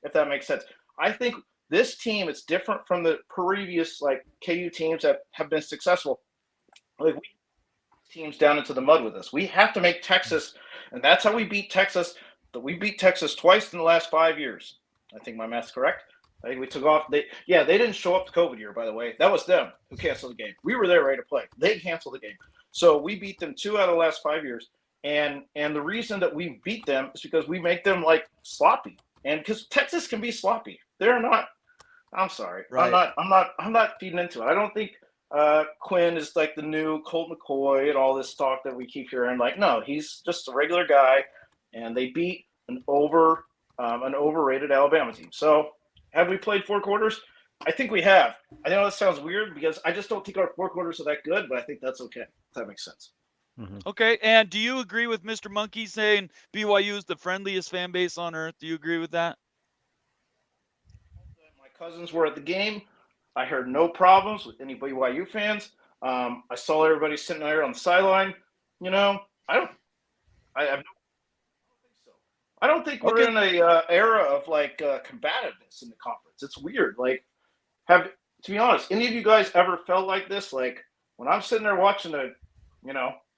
if that makes sense. I think this team is different from the previous like KU teams that have been successful. Like we teams down into the mud with us. We have to make Texas, and that's how we beat Texas. We beat Texas twice in the last 5 years. I think my math's correct. I think we took off. They didn't show up the COVID year, by the way. That was them who canceled the game. We were there ready to play. They canceled the game. So we beat them 2 out of the last 5 years. And the reason that we beat them is because we make them like sloppy. And because Texas can be sloppy. They're not. I'm sorry. Right. I'm not feeding into it. I don't think Quinn is like the new Colt McCoy and all this talk that we keep hearing. Like, no, he's just a regular guy, and they beat an overrated Alabama team. So, have we played 4 quarters? I think we have. I know that sounds weird because I just don't think our 4 quarters are that good, but I think that's okay. If that makes sense. Mm-hmm. Okay, and do you agree with Mr. Monkey saying BYU is the friendliest fan base on earth? Do you agree with that? My cousins were at the game. I heard no problems with any BYU fans. I saw everybody sitting there on the sideline. You know, I don't think so. I don't think we're in a era of like combativeness in the conference. It's weird. Like, to be honest, any of you guys ever felt like this? Like when I'm sitting there watching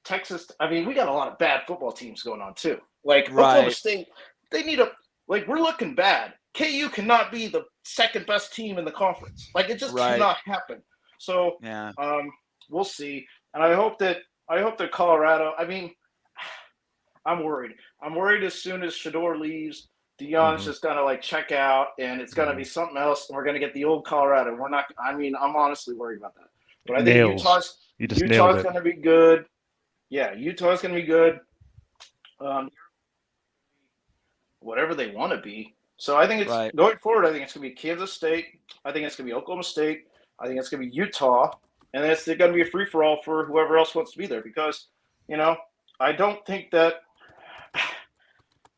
Texas. I mean, we got a lot of bad football teams going on too. Like Oklahoma State, they need we're looking bad. KU cannot be the second best team in the conference. Like it just cannot happen. So we'll see. And I hope that Colorado. I mean, I'm worried. I'm worried as soon as Shador leaves, Deion's just gonna like check out, and it's gonna be something else, and we're gonna get the old Colorado. We're not. I mean, I'm honestly worried about that. But I think Utah's gonna be good. Yeah, Utah's gonna be good. Whatever they want to be. So I think it's going forward. I think it's gonna be Kansas State. I think it's gonna be Oklahoma State. I think it's gonna be Utah, and then it's gonna be a free for all for whoever else wants to be there. Because I don't think that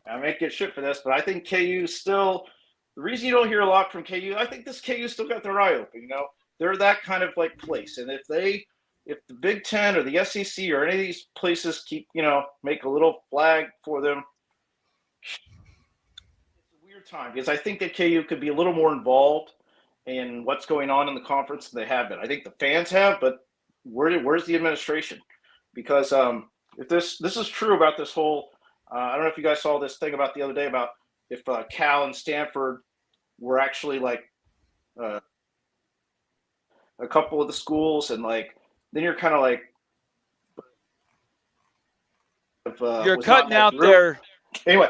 I might get shit for this, but I think KU still. The reason you don't hear a lot from KU, I think this KU still got their eye open. They're that kind of like place, and if the Big Ten or the SEC or any of these places keep make a little flag for them. Time because I think that KU could be a little more involved in what's going on in the conference than they have been. I think the fans have, but where's the administration? Because if this is true about this whole, I don't know if you guys saw this thing about the other day about if Cal and Stanford were actually like a couple of the schools, and like then you're kind of like you're cutting out there. Anyway.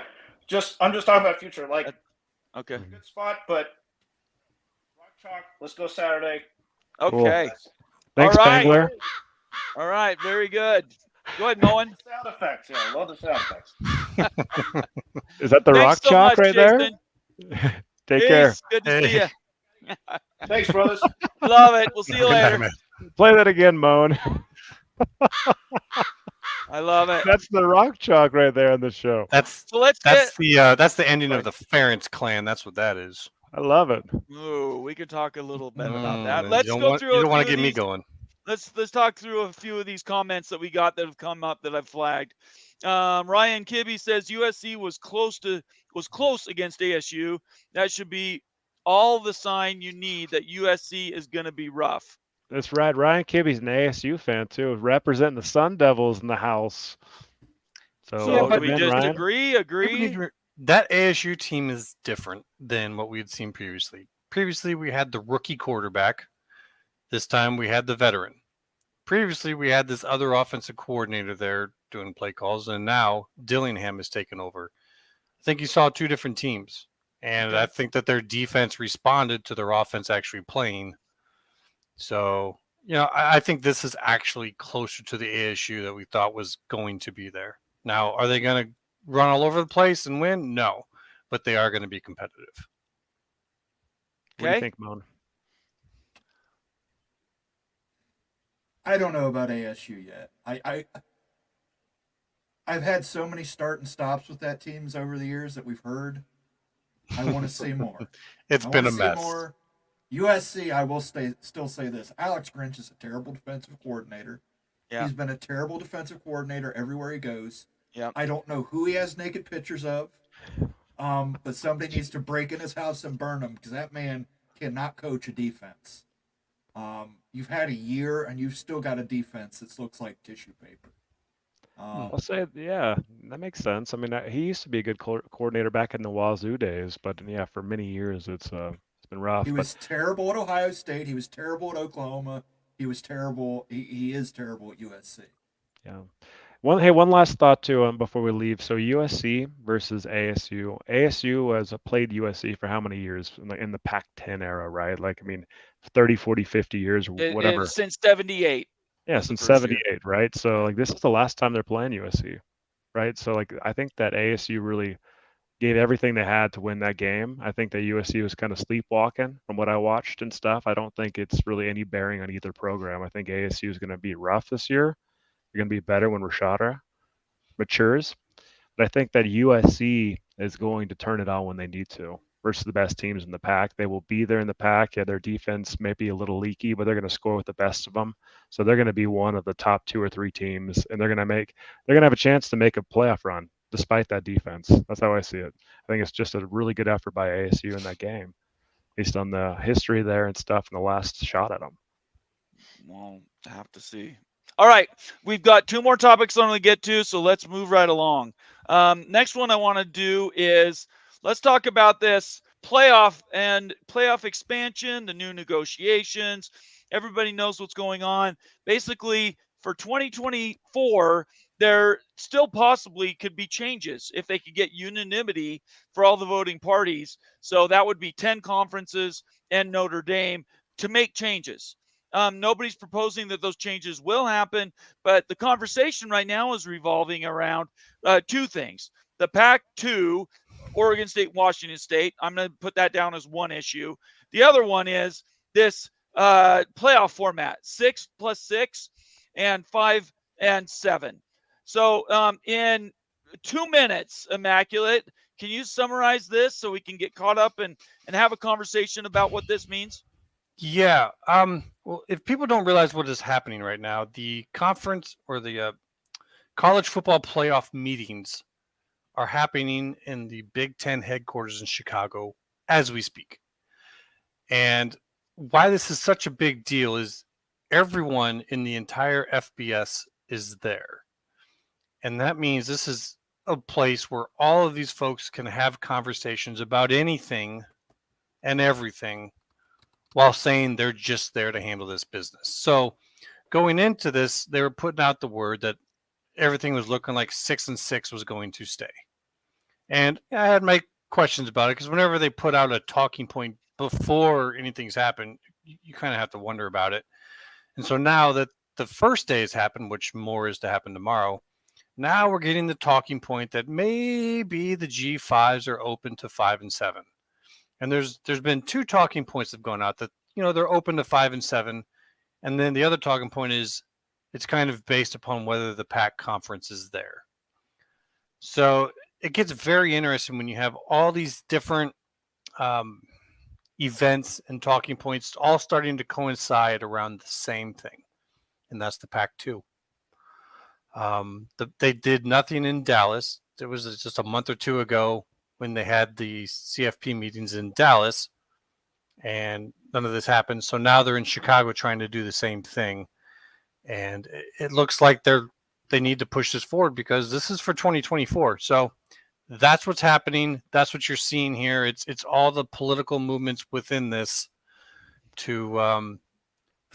I'm just talking about future. Like, okay, good spot, but Rock Chalk. Let's go Saturday. Okay. Cool. Thanks, Spangler. All right, very good. Go ahead, Moen. Sound effects. Yeah, I love the sound effects. Is that the Rock Chalk right Jason. there? Take care. Good to see you. Thanks, brothers. Love it. We'll see you later. Play that again, Moan. I love it. That's the Rock Chalk right there on the show. That's the ending of the Ferentz clan. That's what that is. I love it. Ooh, we could talk a little bit about that. Let's go through. You don't want to get me going. Let's talk through a few of these comments that we got that have come up that I've flagged. Ryan Kibbe says USC was close against ASU. That should be all the sign you need that USC is going to be rough. That's right. Ryan Kibbe's an ASU fan too, representing the Sun Devils in the house. So but we just agree. That ASU team is different than what we had seen previously. Previously, we had the rookie quarterback. This time, we had the veteran. Previously, we had this other offensive coordinator there doing play calls, and now Dillingham has taken over. I think you saw 2 different teams, and I think that their defense responded to their offense actually playing. So, I think this is actually closer to the ASU that we thought was going to be there. Now, are they going to run all over the place and win? No, but they are going to be competitive. What do you think, Moan? I don't know about ASU yet. I've had so many start and stops with that teams over the years that we've heard. I want to see more. It's been a mess. More. USC, I will still say this. Alex Grinch is a terrible defensive coordinator. Yeah. He's been a terrible defensive coordinator everywhere he goes. Yeah. I don't know who he has naked pictures of. But somebody needs to break in his house and burn him because that man cannot coach a defense. You've had a year and you've still got a defense that looks like tissue paper. I'll say, yeah, that makes sense. I mean, he used to be a good coordinator back in the Wazoo days, but yeah, for many years it's been rough. He was terrible at Ohio State. He was terrible at Oklahoma. He was terrible. He is terrible at USC. Yeah. One last thought too, before we leave. So USC versus ASU. ASU has played USC for how many years in the Pac-10 era, right? Like, I mean, 30, 40, 50 years, whatever. Since 78. Yeah, since 78, right? So like this is the last time they're playing USC, right? So like I think that ASU really gave everything they had to win that game. I think that USC was kind of sleepwalking from what I watched and stuff. I don't think it's really any bearing on either program. I think ASU is going to be rough this year. They're going to be better when Rashada matures. But I think that USC is going to turn it on when they need to versus the best teams in the pack. They will be there in the pack. Yeah, their defense may be a little leaky, but they're going to score with the best of them. So they're going to be one of the top 2 or 3 teams, and they're going to have a chance to make a playoff run despite that defense. That's how I see it. I think it's just a really good effort by ASU in that game, based on the history there and stuff and the last shot at them. We'll have to see. All right, we've got 2 more topics I want to get to, so let's move right along. Next one I want to do is let's talk about this playoff expansion, the new negotiations. Everybody knows what's going on. Basically, for 2024, there still possibly could be changes if they could get unanimity for all the voting parties. So that would be 10 conferences and Notre Dame to make changes. Nobody's proposing that those changes will happen, but the conversation right now is revolving around 2 things. The Pac-2, Oregon State, Washington State. I'm going to put that down as one issue. The other one is this playoff format, 6 + 6 and 5 and 7. So in 2 minutes, Immaculate, can you summarize this so we can get caught up and have a conversation about what this means? Yeah. Well, if people don't realize what is happening right now, the conference or the college football playoff meetings are happening in the Big Ten headquarters in Chicago as we speak. And why this is such a big deal is everyone in the entire FBS is there. And that means this is a place where all of these folks can have conversations about anything and everything while saying they're just there to handle this business. So going into this, they were putting out the word that everything was looking like 6 and 6 was going to stay. And I had my questions about it because whenever they put out a talking point before anything's happened, you kind of have to wonder about it. And so now that the first day has happened, which more is to happen tomorrow, now we're getting the talking point that maybe the G5s are open to 5 and 7. And there's been 2 talking points that have gone out that, they're open to 5 and 7. And then the other talking point is it's kind of based upon whether the Pac conference is there. So it gets very interesting when you have all these different events and talking points all starting to coincide around the same thing. And that's the Pac-2. They did nothing in Dallas. It was just a month or 2 ago when they had the CFP meetings in Dallas, and none of this happened. So now they're in Chicago trying to do the same thing. And it looks like they need to push this forward because this is for 2024. So that's what's happening. That's what you're seeing here. It's all the political movements within this to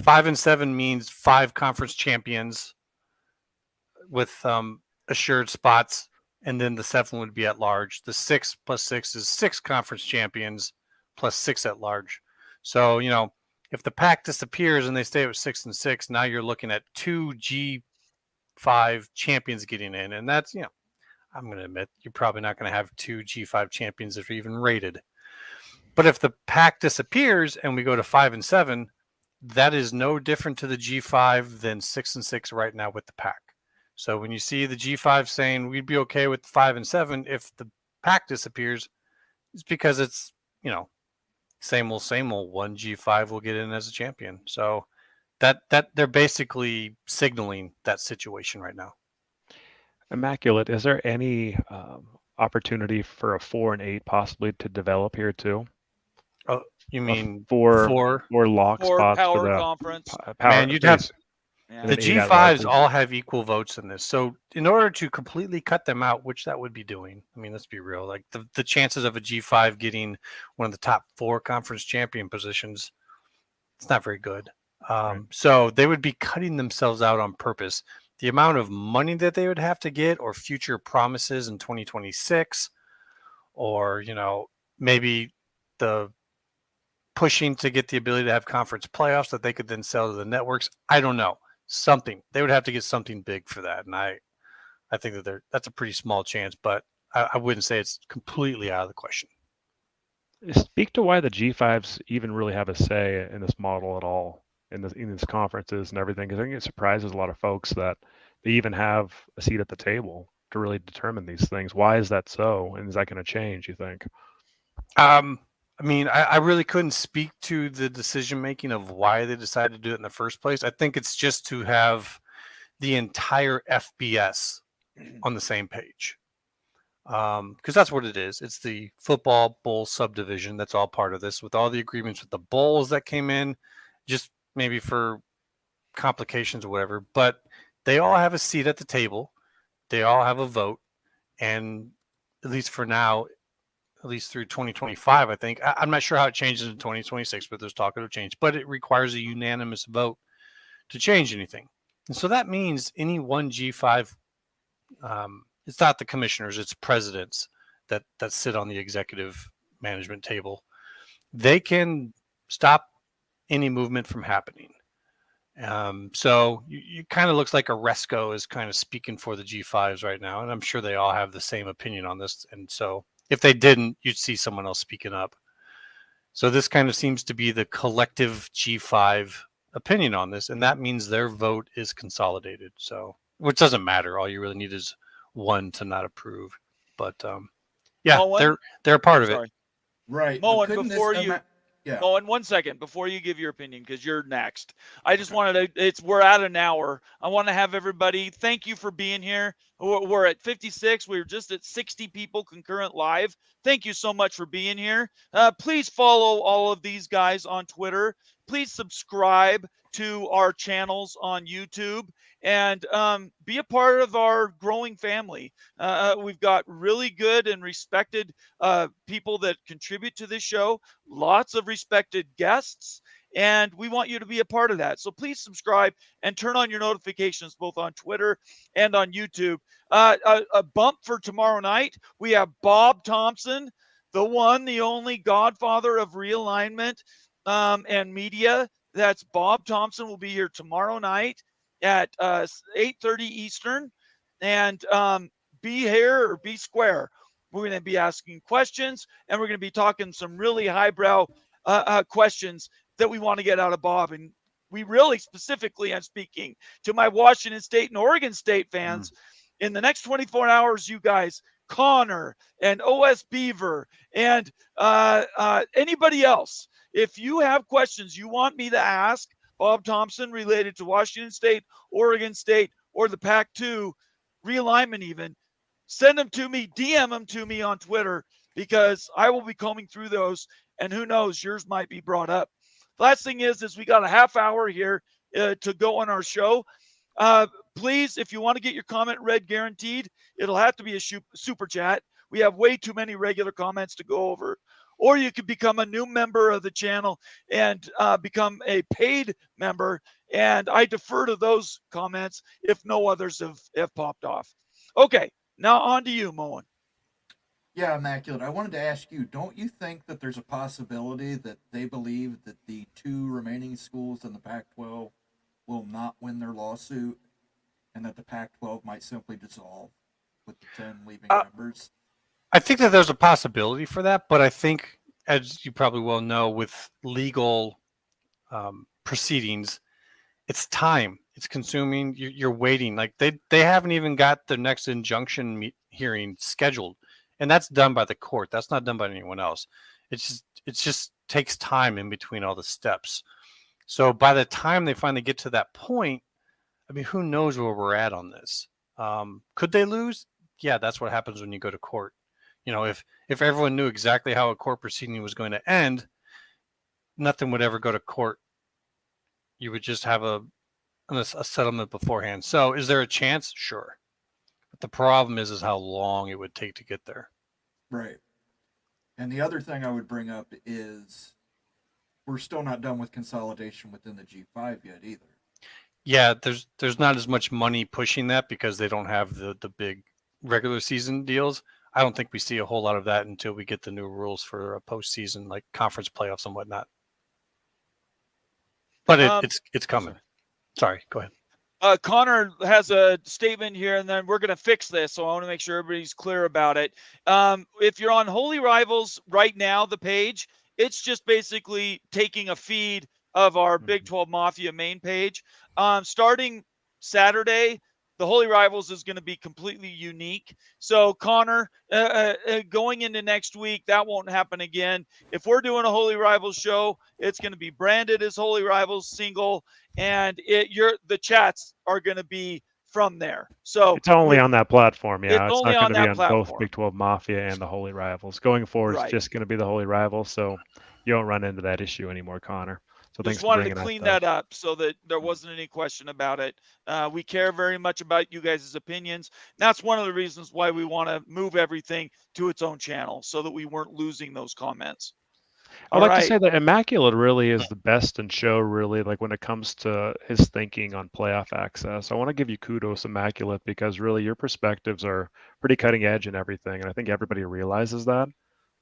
5 and 7 means 5 conference champions with assured spots. And then the 7 would be at large. The 6 + 6 is 6 conference champions plus 6 at large. So, if the Pac disappears and they stay with 6 and 6, now you're looking at 2 G5 champions getting in. And that's, I'm going to admit, you're probably not going to have 2 G5 champions that are even rated. But if the Pac disappears and we go to 5 and 7, that is no different to the G5 than 6 and 6 right now with the Pac. So when you see the G5 saying we'd be okay with 5 and 7 if the Pac disappears, it's because it's, same old, 1 G5 will get in as a champion. So that they're basically signaling that situation right now. Immaculate, is there any opportunity for a 4 and 8 possibly to develop here too? Oh, you mean four four? lock Or spots for power the conference. power Man, you'd have Yeah. the then 8 G5s at-larges. all have equal votes in this. So in order to completely cut them out, which that would be doing, I mean, let's be real, like the chances of a G5 getting one of the top 4 conference champion positions, it's not very good. Right. So they would be cutting themselves out on purpose. The amount of money that they would have to get, or future promises in 2026, or, you know, maybe the pushing to get the ability to have conference playoffs that they could then sell to the networks. I don't know. Something. They would have to get something big for that. And I think that that's a pretty small chance, but I wouldn't say it's completely out of the question. Speak to why the G5s even really have a say in this model at all, in these conferences and everything, because I think it surprises a lot of folks that they even have a seat at the table to really determine these things. Why is that so? And is that going to change, you think? I mean, I really couldn't speak to the decision making of why they decided to do it in the first place. I think it's just to have the entire FBS on the same page, because that's what it is. It's the football bowl subdivision that's all part of this, with all the agreements with the bowls that came in, just maybe for complications or whatever. But they all have a seat at the table. They all have a vote, and at least for now, at least through 2025, I think. I'm not sure how it changes in 2026, but there's talk it'll change. But it requires a unanimous vote to change anything. And so that means any one G5, it's not the commissioners, it's presidents that sit on the executive management table. They can stop any movement from happening. So it kind of looks like Oresco is kind of speaking for the G5s right now. And I'm sure they all have the same opinion on this. And so if they didn't, you'd see someone else speaking up. So this kind of seems to be the collective G5 opinion on this, and that means their vote is consolidated. So, which doesn't matter. All you really need is one to not approve. But yeah, Moen? they're a part of Sorry. it. Right. Moen, Couldn't this before you, ama- yeah. Moen, 1 second before you give your opinion, because you're next. I just wanted to. We're at an hour. I want to have everybody. Thank you for being here. We're at 56. We were just at 60 people concurrent live. Thank you so much for being here. Please follow all of these guys on Twitter. Please subscribe to our channels on YouTube and be a part of our growing family. We've got really good and respected people that contribute to this show, lots of respected guests, and we want you to be a part of that. So please subscribe and turn on your notifications both on Twitter and on YouTube. A bump for tomorrow night. We have Bob Thompson, the one, the only godfather of realignment and media. That's Bob Thompson will be here tomorrow night at 8:30 Eastern. And be here or be square. We're going to be asking questions, and we're going to be talking some really highbrow questions that we want to get out of Bob. And we really specifically, I'm speaking to my Washington State and Oregon State fans. In the next 24 hours, you guys, Connor and OS Beaver and anybody else, if you have questions you want me to ask Bob Thompson related to Washington State, Oregon State, or the Pac-2 realignment even, send them to me, DM them to me on Twitter, because I will be combing through those, and who knows, yours might be brought up. Last thing is we got a half hour here to go on our show. Please, if you want to get your comment read guaranteed, it'll have to be a super chat. We have way too many regular comments to go over. Or you could become a new member of the channel and become a paid member. And I defer to those comments if no others have popped off. Okay, now on to you, Moen. Yeah, Immaculate. I wanted to ask you, don't you think that there's a possibility that they believe that the 2 remaining schools in the Pac-12 will not win their lawsuit, and that the Pac-12 might simply dissolve with the 10 leaving members? I think that there's a possibility for that, but I think, as you probably well know, with legal proceedings, it's time. It's consuming. You're waiting. Like they haven't even got the next injunction hearing scheduled, and that's done by the court. That's not done by anyone else. It just takes time in between all the steps. So by the time they finally get to that point, I mean, who knows where we're at on this? Could they lose? Yeah, that's what happens when you go to court. If everyone knew exactly how a court proceeding was going to end, nothing would ever go to court. You would just have a settlement beforehand. So is there a chance? Sure. But the problem is how long it would take to get there. Right. And the other thing I would bring up is we're still not done with consolidation within the G5 yet either. Yeah, there's not as much money pushing that because they don't have the big regular season deals. I don't think we see a whole lot of that until we get the new rules for a postseason, like conference playoffs and whatnot. But it's coming. Sorry, go ahead. Connor has a statement here, and then we're going to fix this, so I want to make sure everybody's clear about it. If you're on Holy Rivals right now, the page, it's just basically taking a feed of our Big 12 Mafia main page. Starting Saturday, the Holy Rivals is going to be completely unique. So, Connor, going into next week, that won't happen again. If we're doing a Holy Rivals show, it's going to be branded as Holy Rivals single, and the chats are going to be from there. So it's only on that platform. Yeah, it's it's only not going to be on platform. both Big 12 Mafia and the Holy Rivals. Going forward, it's just going to be the Holy Rivals. So you don't run into that issue anymore, Connor. So thanks just wanted for to bringing clean that that up so that there wasn't any question about it. We care very much about you guys' opinions. That's one of the reasons why we want to move everything to its own channel so that we weren't losing those comments. I'd like to say that Immaculate really is the best in show, really, like when it comes to his thinking on playoff access. I want to give you kudos, Immaculate, because really your perspectives are pretty cutting edge and everything, and I think everybody realizes that.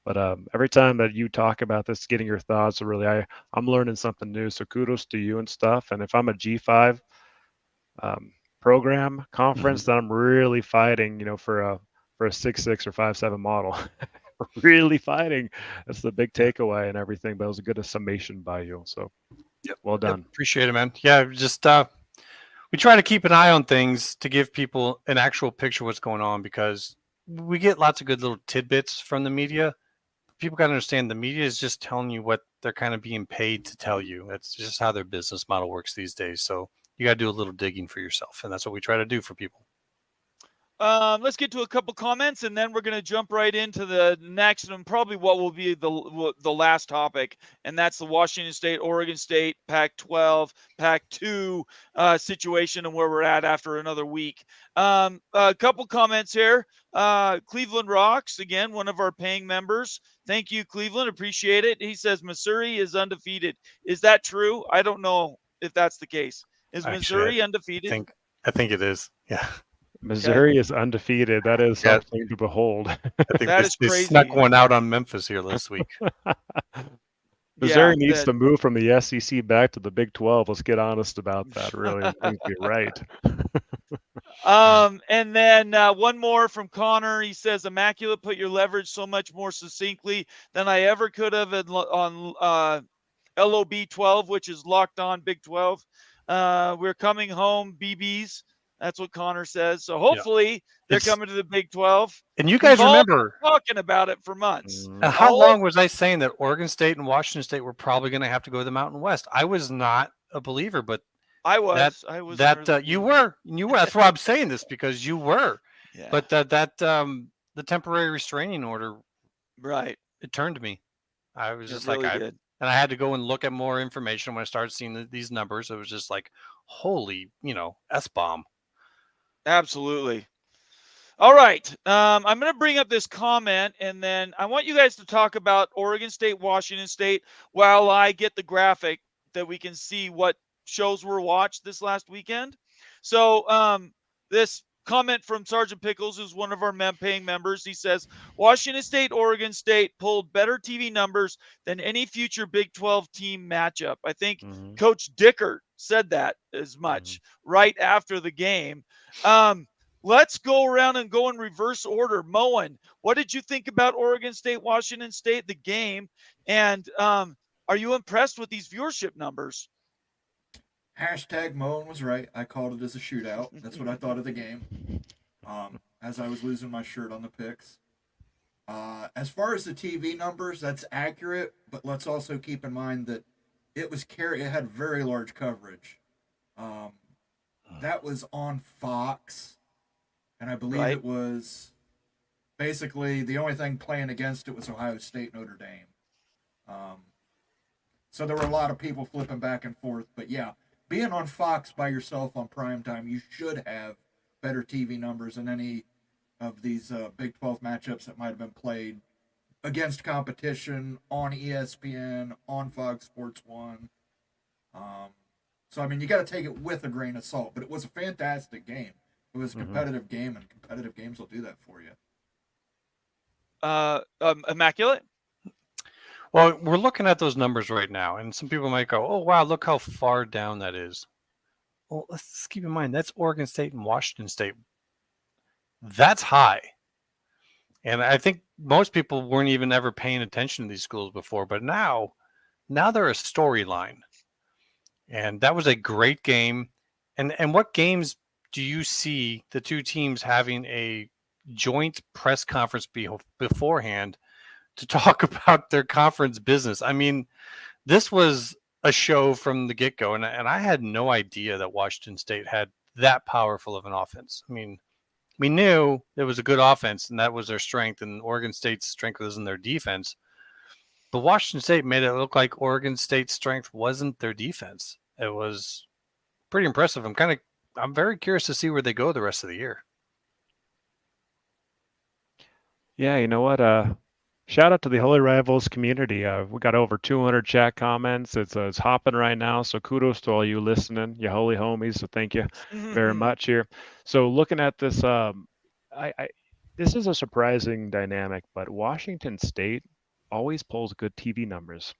But every time that you talk about this, getting your thoughts, really, I'm learning something new. So kudos to you and stuff. And if I'm a G5 program conference, then I'm really fighting, for a 6.6 or 5.7 model. Really fighting. That's the big takeaway and everything. But it was a good summation by you. So, well done. Yep, appreciate it, man. Yeah, just we try to keep an eye on things to give people an actual picture of what's going on because we get lots of good little tidbits from the media. People got to understand the media is just telling you what they're kind of being paid to tell you. That's just how their business model works these days. So you got to do a little digging for yourself, and that's what we try to do for people. Let's get to a couple comments, and then we're going to jump right into the next and probably what will be the last topic, and that's the Washington State, Oregon State, Pac-12, Pac-2 situation and where we're at after another week. A couple comments here. Cleveland Rocks, again, one of our paying members. Thank you, Cleveland. Appreciate it. He says Missouri is undefeated. Is that true? I don't know if that's the case. Is Missouri undefeated? I think it is. Yeah. Missouri is undefeated. That is something to behold. I think that is crazy. They snuck one out on Memphis here last week. Missouri needs to move from the SEC back to the Big 12. Let's get honest about that. Really, things be right. And then one more from Connor. He says, "Immaculate put your leverage so much more succinctly than I ever could have on LOB 12, which is Locked On Big 12. We're coming home, BBs." That's what Connor says. So hopefully they're coming to the Big 12. And you guys remember talking about it for months. How long was I saying that Oregon State and Washington State were probably going to have to go to the Mountain West? I was not a believer, but I was. You were. That's why I'm saying this, because you were. Yeah. But the temporary restraining order, right? It turned me. I was just really and I had to go and look at more information when I started seeing these numbers. It was just like, holy, S-bomb. Absolutely. All right. I'm going to bring up this comment, and then I want you guys to talk about Oregon State, Washington State, while I get the graphic that we can see what shows were watched this last weekend. So this comment from Sergeant Pickles, who's one of our paying members, he says, Washington State, Oregon State pulled better TV numbers than any future Big 12 team matchup. I think Coach Dickert said that as much right after the game. Let's go around and go in reverse order. Moen, what did you think about Oregon State, Washington State, the game? And are you impressed with these viewership numbers? Hashtag Moen was right. I called it as a shootout. That's what I thought of the game. As I was losing my shirt on the picks. As far as the TV numbers, that's accurate, but let's also keep in mind that it had very large coverage. That was on Fox, and I believe it was basically the only thing playing against it was Ohio State, Notre Dame. So there were a lot of people flipping back and forth. But yeah, being on Fox by yourself on primetime, you should have better TV numbers than any of these Big 12 matchups that might have been played against competition on ESPN, on Fox Sports 1. So, I mean, you got to take it with a grain of salt. But it was a fantastic game. It was a competitive game, and competitive games will do that for you. Immaculate? Well, we're looking at those numbers right now, and some people might go, oh, wow, look how far down that is. Well, let's keep in mind, that's Oregon State and Washington State. That's high. And I think most people weren't even ever paying attention to these schools before, but now they're a storyline. And that was a great game. And what games do you see the two teams having a joint press conference beforehand to talk about their conference business? I mean, this was a show from the get-go, and I had no idea that Washington State had that powerful of an offense. I mean, we knew it was a good offense, and that was their strength, and Oregon State's strength was in their defense. But Washington State made it look like Oregon State's strength wasn't their defense. It was pretty impressive. I'm very curious to see where they go the rest of the year. Yeah, you know what? Shout out to the Holy Rivals community. We got over 200 chat comments. It's hopping right now. So kudos to all you listening, you holy homies. So thank you very much here. So looking at this, this is a surprising dynamic, but Washington State always pulls good TV numbers.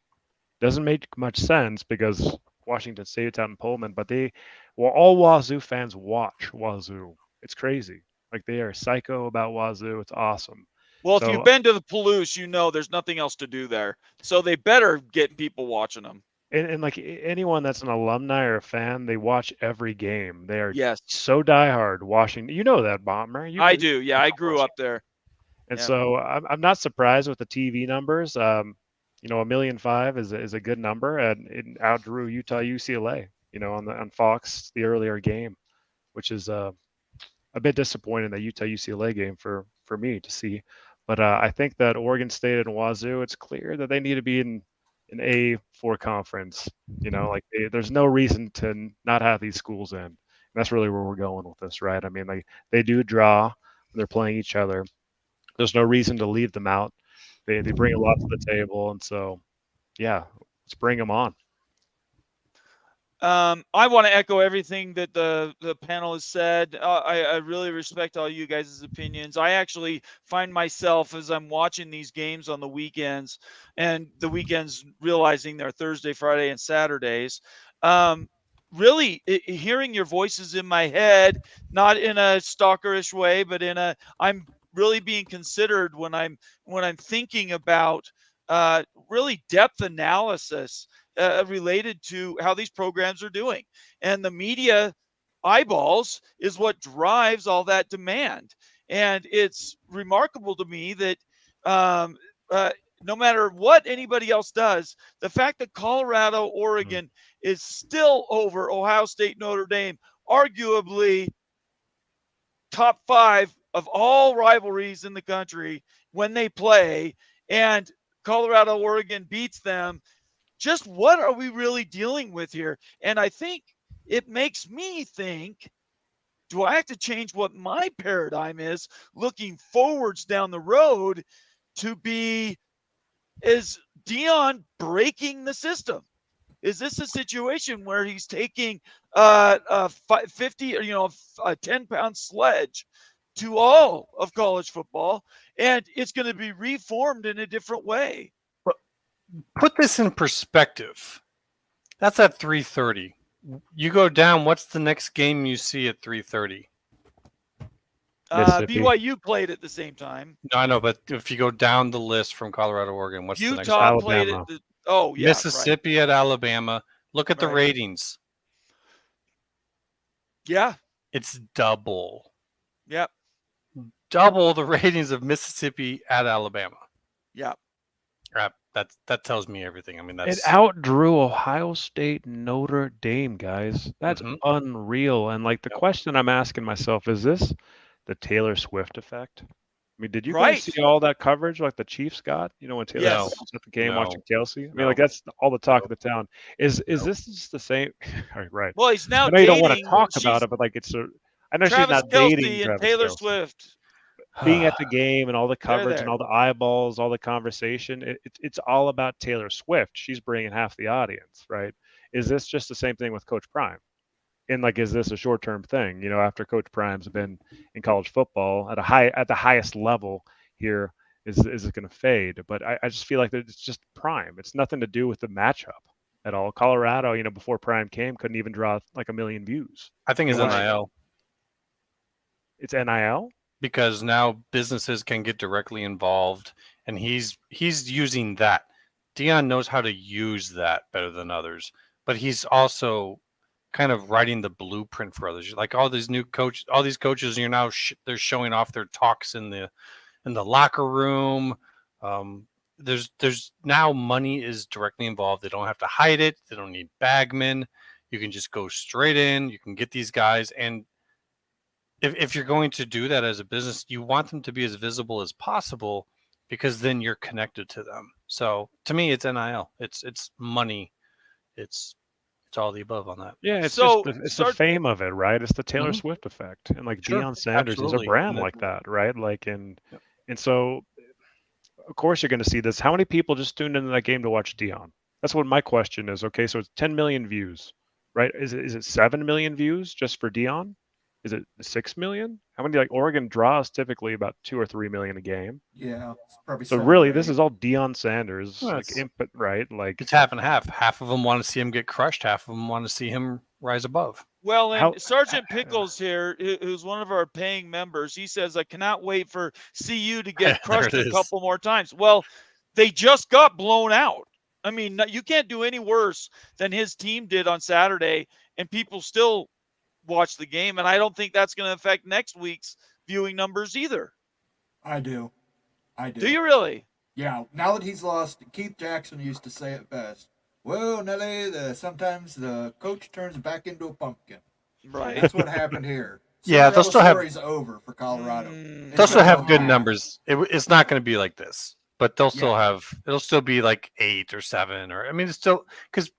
Doesn't make much sense because Washington State's out in Pullman, but all Wazoo fans watch Wazoo. It's crazy. Like, they are psycho about Wazoo. It's awesome. Well, if you've been to the Palouse, you know there's nothing else to do there. So they better get people watching them. And like anyone that's an alumni or a fan, they watch every game. They are so diehard Washington. You know that, Bomber. I do. Yeah, I grew up there. And so I'm not surprised with the TV numbers. 1.5 million is a good number, and it outdrew Utah UCLA. On Fox, the earlier game, which is a bit disappointing, that Utah UCLA game for me to see. But I think that Oregon State and Wazoo, it's clear that they need to be in an A4 conference. There's no reason to not have these schools in. And that's really where we're going with this, right? I mean, they do draw when they're playing each other. There's no reason to leave them out. They bring a lot to the table, and so, yeah, let's bring them on. I want to echo everything that the panel has said. I really respect all you guys' opinions. I actually find myself, as I'm watching these games on the weekends, and the weekends realizing they're Thursday, Friday, and Saturdays, really hearing your voices in my head, not in a stalkerish way, but I'm really being considered when I'm thinking about really depth analysis related to how these programs are doing. And the media eyeballs is what drives all that demand. And it's remarkable to me that no matter what anybody else does, the fact that Colorado, Oregon is still over Ohio State, Notre Dame, arguably top 5 of all rivalries in the country when they play, and Colorado, Oregon beats them. Just what are we really dealing with here? And I think it makes me think, do I have to change what my paradigm is looking forwards down the road to be, is Dion breaking the system? Is this a situation where he's taking a 50 or a 10-pound sledge to all of college football, and it's going to be reformed in a different way? Put this in perspective. That's at 3:30. You go down, what's the next game you see at 3:30? BYU played at the same time. No, I know, but if you go down the list from Colorado, Oregon, what's the next game? Utah played at Mississippi at Alabama. Look at the ratings. Yeah. It's double. Yep. Double the ratings of Mississippi at Alabama. Yeah. That tells me everything. I mean, it outdrew Ohio State, Notre Dame, guys. That's unreal. And the question I'm asking myself, is this the Taylor Swift effect? I mean, did you Right. guys see all that coverage like the Chiefs got? You know, when Taylor Yes. Swift was at the game No. watching Kelsey. I mean, No. like that's all the talk No. of the town. Is No. this just the same? All right, right. Well, he's now I know you don't want to dating. talk She's about it, but like it's a. I know she's Travis not dating Kelce and Travis Taylor Kelce. Swift. Being at the game and all the coverage there. and all the eyeballs, all the conversation, it's all about Taylor Swift. She's bringing half the audience, right? Is this just the same thing with Coach Prime? And like, is this a short-term thing? You know, after Coach Prime's been in college football at the highest level here, is it going to fade? But I just feel like that it's just Prime. It's nothing to do with the matchup at all. Colorado, you know, before Prime came, couldn't even draw like 1 million views. I think it's Right. NIL It's NIL. because now businesses can get directly involved, and he's using that. Dion knows how to use that better than others, but he's also kind of writing the blueprint for others. Like all these coaches, you're now they're showing off their talks in the locker room. There's now money is directly involved. They don't have to hide it. They don't need bagmen. You can just go straight in. You can get these guys, and if you're going to do that as a business, you want them to be as visible as possible because then you're connected to them. So to me, it's NIL. It's money. It's all the above on that. Yeah, it's So, just the fame of it, right? It's the Taylor Mhm. Swift effect, and like Sure, Deion Sanders is absolutely. a brand And like that, right? Like, and Yep. and so of course you're going to see this. How many people just tuned into that game to watch Deion? That's what my question is. Okay, so it's 10 million views, right? Is it 7 million views just for Deion? Is it 6 million? How many? Like Oregon draws typically about 2 or 3 million a game. Yeah, it's probably So 7 really, or this 8. is all Deion Sanders Well, like it's- input, right? Like It's half and half. Half of them want to see him get crushed. Half of them want to see him rise above. Well, and How- Sergeant Pickles here, who's one of our paying members, he says, I cannot wait for CU to There get crushed it a is. couple more times. Well, they just got blown out. I mean, you can't do any worse than his team did on Saturday, and people still watch the game. And I don't think that's going to affect next week's viewing numbers either. I do. Do you really? Yeah, now that he's lost, Keith Jackson used to say it best. Well, Nelly, sometimes the coach turns back into a pumpkin. Right. That's what happened here. Yeah, they'll still have- Story's over for Colorado. Mm. They'll still It's have not good high. numbers. It's not going to be like this, but they'll still Yeah. have. It'll still be like 8 or 7, or I mean, it's still because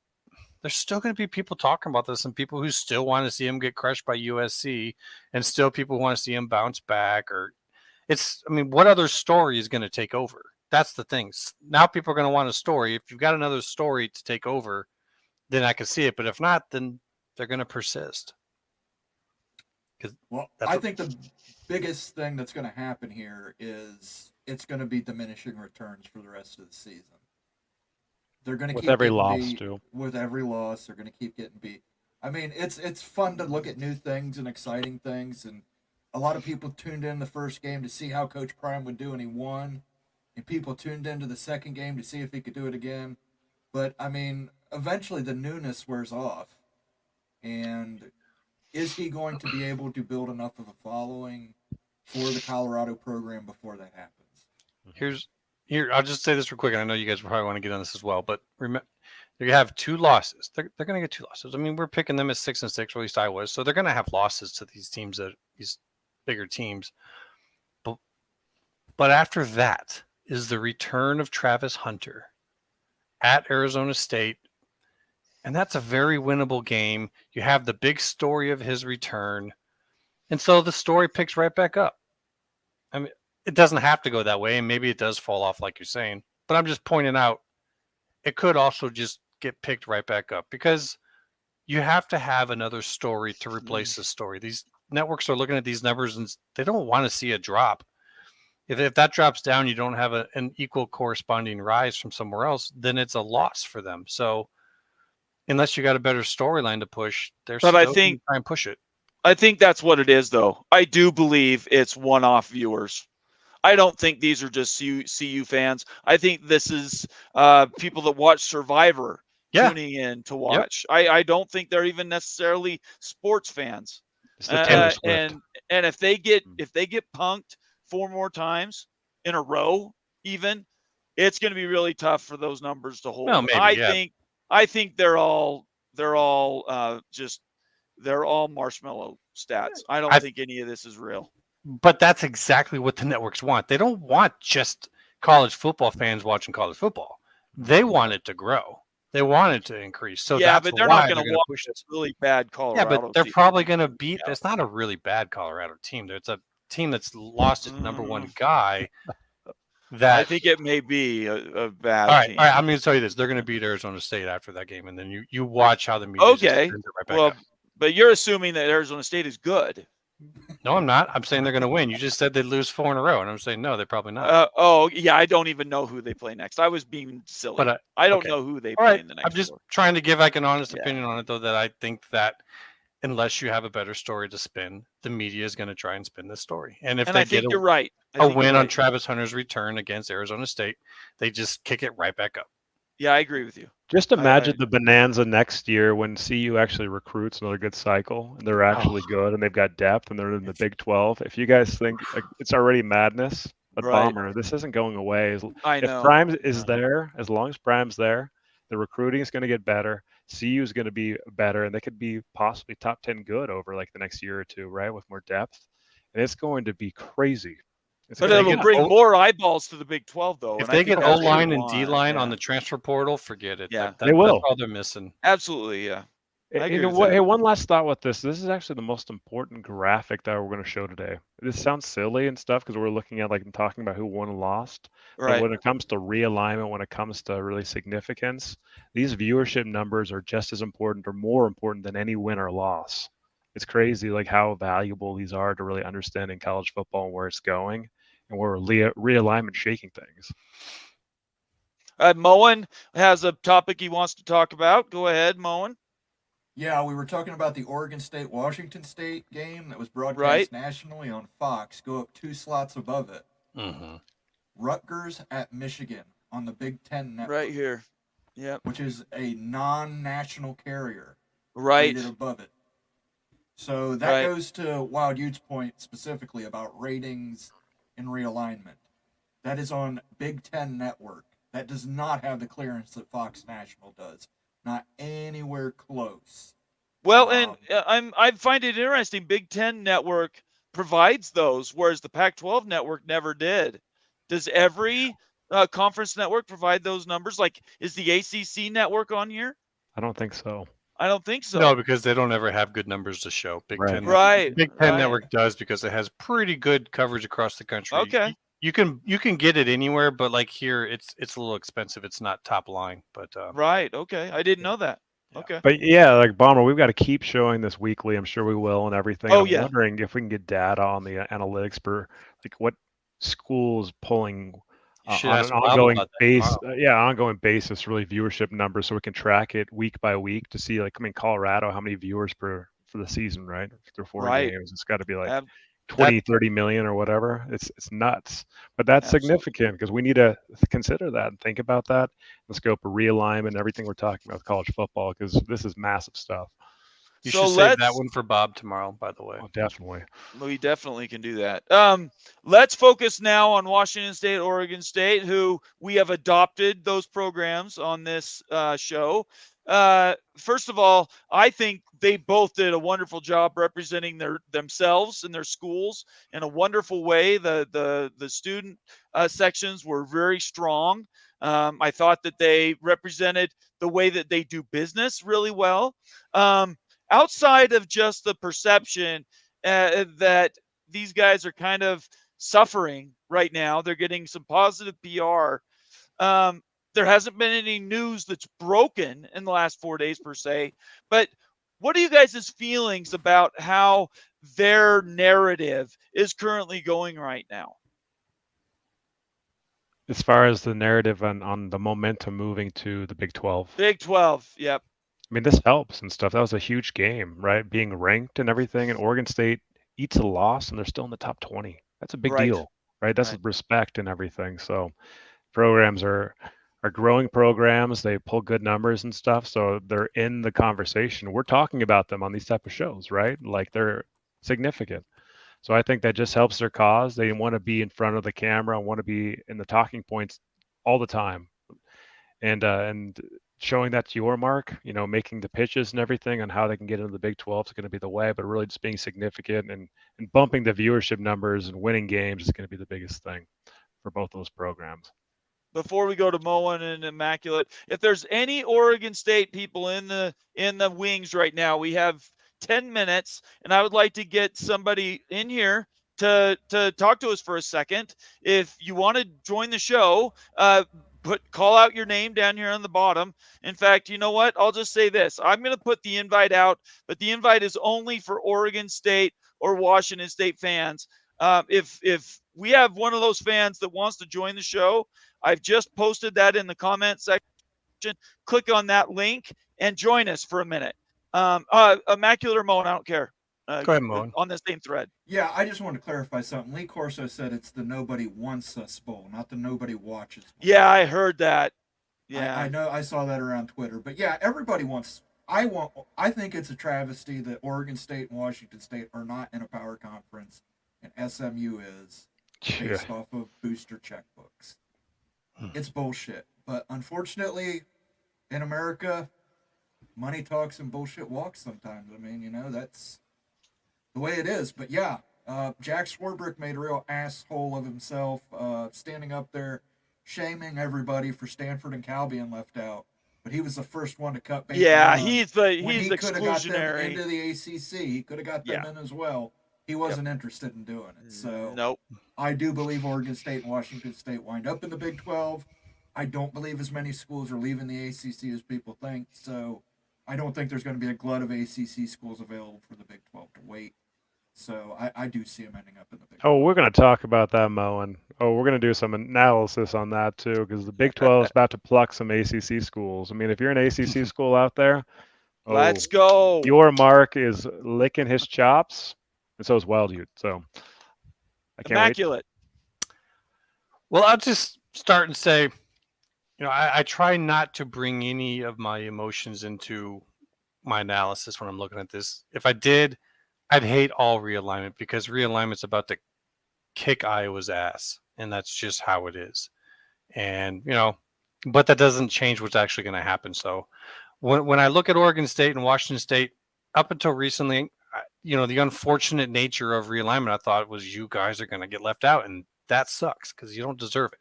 there's still going to be people talking about this and people who still want to see him get crushed by USC, and still people who want to see him bounce back. Or I mean, what other story is going to take over? That's the thing. Now people are going to want a story. If you've got another story to take over, then I can see it. But if not, then they're going to persist. Well, That's I what- think the biggest thing that's going to happen here is it's going to be diminishing returns for the rest of the season. They're going to with keep every getting loss beat. too. With every loss, they're going to keep getting beat. I mean, it's fun to look at new things and exciting things, and a lot of people tuned in the first game to see how Coach Prime would do, and he won. And people tuned into the second game to see if he could do it again. But I mean, eventually the newness wears off, and is he going to be able to build enough of a following for the Colorado program before that happens? Here, I'll just say this real quick, and I know you guys probably want to get on this as well, but remember, they have 2 losses. They're going to get 2 losses. I mean, we're picking them as 6-6, or at least I was. So they're going to have losses to these teams, these bigger teams. But after that is the return of Travis Hunter at Arizona State, and that's a very winnable game. You have the big story of his return, and so the story picks right back up. I mean, it doesn't have to go that way, and maybe it does fall off like you're saying, but I'm just pointing out it could also just get picked right back up because you have to have another story to replace the story. These networks are looking at these numbers and they don't want to see a drop. If that drops down, you don't have an equal corresponding rise from somewhere else, then it's a loss for them. So unless you got a better storyline to push, they're But still I going think- to try and push it. I think that's what it is, though. I do believe it's one-off viewers. I don't think these are just CU fans. I think this is people that watch Survivor Yeah. tuning in to watch. I don't think they're even necessarily sports fans. It's the Taylor Swift. And if they get punked 4 more times in a row, even, it's going to be really tough for those numbers to hold. Well, maybe, I think they're all marshmallow stats. I don't think any of this is real. But that's exactly what the networks want. They don't want just college football fans watching college football. They want it to grow. They want it to increase. So yeah, that's but they're why not they're going going to to watch push it. this really bad Yeah, Colorado but they're team. probably going to beat. Yeah. It's not a really bad Colorado team. It's a team that's lost its number one Mm. guy. I That think it may be a bad all right, team. all right. I'm going to tell you this: they're going to beat Arizona State after that game, and then you watch how the media just Okay. turns it right back Well, up. but you're assuming that Arizona State is good. No, I'm not. I'm saying they're going to win. You just said they'd lose 4 in a row, and I'm saying no, they're probably not. Oh, yeah, I don't even know who they play next. I was being silly. But I don't okay. know who they All play right, in the next I'm just 4. trying to give like an honest Yeah. opinion on it, though. That I think that unless you have a better story to spin, the media is going to try and spin this story. And if And they I get think you're right. a win on Travis Hunter's return against Arizona State, they just kick it right back up. Yeah, I agree with you. Just imagine the bonanza next year when CU actually recruits another good cycle and they're actually good and they've got depth and they're in the Big 12. If you guys think like, it's already madness, but Right. Bomber, this isn't going away. I If know. Prime is there, as long as Prime's there, the recruiting is going to get better. CU is going to be better, and they could be possibly top 10 good over like the next year or two, right, with more depth. And it's going to be crazy. But it'll bring more eyeballs to the Big 12, though. If they get O-line and D-line on the transfer portal, forget it. Yeah. They will. That's all they're missing. Absolutely, yeah. Hey, one last thought with this. This is actually the most important graphic that we're going to show today. This sounds silly and stuff because we're looking at like and talking about who won and lost. Right. But when it comes to realignment, when it comes to really significance, these viewership numbers are just as important or more important than any win or loss. It's crazy like how valuable these are to really understanding college football and where it's going and where realignment shaking things. Moen has a topic he wants to talk about. Go ahead, Moen. Yeah, we were talking about the Oregon State-Washington State game that was broadcast nationally on Fox. Go up 2 slots above it. Mm-hmm. Rutgers at Michigan on the Big Ten Network. Right here. Yep. Which is a non-national carrier. Right. Rated above it. So that goes to Wild Ute's point specifically about ratings and realignment. That is on Big Ten Network. That does not have the clearance that Fox National does. Not anywhere close. Well, and I find it interesting. Big Ten Network provides those, whereas the Pac-12 network never did. Does every conference network provide those numbers? Like, is the ACC network on here? I don't think so. I don't think so. No, because they don't ever have good numbers to show. Big Ten Network does because it has pretty good coverage across the country. Okay. You can get it anywhere, but like here, it's a little expensive. It's not top line, but right. Okay, I didn't know that. Yeah. Okay. But yeah, like Bomber, we've got to keep showing this weekly. I'm sure we will and everything. Oh, I'm wondering if we can get data on the analytics for like what schools pulling on an ongoing ongoing basis, really viewership numbers, so we can track it week by week to see like Colorado, how many viewers for the season, right? Through 4 games, it's got to be like 20-30 million or whatever. It's nuts, but that's significant because we need to consider that and think about that, the scope of realignment and everything we're talking about with college football, because this is massive stuff. You should save that one for Bob tomorrow, by the way. Oh, definitely. We definitely can do that. Let's focus now on Washington State, Oregon State, who we have adopted those programs on this show. First of all, I think they both did a wonderful job representing themselves and their schools in a wonderful way. The student sections were very strong. I thought that they represented the way that they do business really well. Outside of just the perception that these guys are kind of suffering right now, they're getting some positive PR. There hasn't been any news that's broken in the last 4 days per se, but what are you guys' feelings about how their narrative is currently going right now? As far as the narrative on the momentum moving to the Big 12. Big 12, yep. I mean, this helps and stuff. That was a huge game, right? Being ranked and everything, and Oregon State eats a loss and they're still in the top 20. That's a big deal, right? That's respect and everything. So programs are growing programs. They pull good numbers and stuff. So they're in the conversation. We're talking about them on these type of shows, right? Like they're significant. So I think that just helps their cause. They want to be in front of the camera, want to be in the talking points all the time. and showing that's your mark, making the pitches and everything on how they can get into the Big 12 is going to be the way, but really just being significant and bumping the viewership numbers and winning games is going to be the biggest thing for both those programs. Before we go to Moen and Immaculate, if there's any Oregon State people in the wings right now, we have 10 minutes, and I would like to get somebody in here to talk to us for a second. If you want to join the show, call out your name down here on the bottom. In fact, you know what? I'll just say this. I'm going to put the invite out, but the invite is only for Oregon State or Washington State fans. If we have one of those fans that wants to join the show, I've just posted that in the comment section. Click on that link and join us for a minute. Immaculate or Moen, I don't care. Go ahead, Moen. On the same thread. Yeah, I just want to clarify something. Lee Corso said it's the nobody wants us bowl, not the nobody watches bowl. Yeah, I heard that. Yeah, I know. I saw that around Twitter. But yeah, everybody wants. I think it's a travesty that Oregon State and Washington State are not in a power conference, and SMU is, based off of booster checkbooks. It's bullshit. But unfortunately, in America, money talks and bullshit walks sometimes. I mean, that's the way it is. But yeah, Jack Swarbrick made a real asshole of himself, standing up there, shaming everybody for Stanford and Cal being left out. But he was the first one to cut bait. Yeah, he's he exclusionary. Into the ACC, he could have got them in as well. He wasn't interested in doing it. So nope. I do believe Oregon State and Washington State wind up in the Big 12. I don't believe as many schools are leaving the ACC as people think. So I don't think there's going to be a glut of ACC schools available for the Big 12 to wait. So I do see them ending up in the Big 12. Oh, we're going to talk about that, Moen. Oh, we're going to do some analysis on that too, because the Big 12 is about to pluck some ACC schools. I mean, if you're an ACC school out there, let's go. Your mark is licking his chops, and so is Wildute. So I can't Immaculate. wait. Well, I'll just start and say, I try not to bring any of my emotions into my analysis when I'm looking at this. If I did, I'd hate all realignment, because realignment's about to kick Iowa's ass, and that's just how it is. And, but that doesn't change what's actually going to happen. So when I look at Oregon State and Washington State, up until recently, the unfortunate nature of realignment, I thought was you guys are going to get left out, and that sucks because you don't deserve it.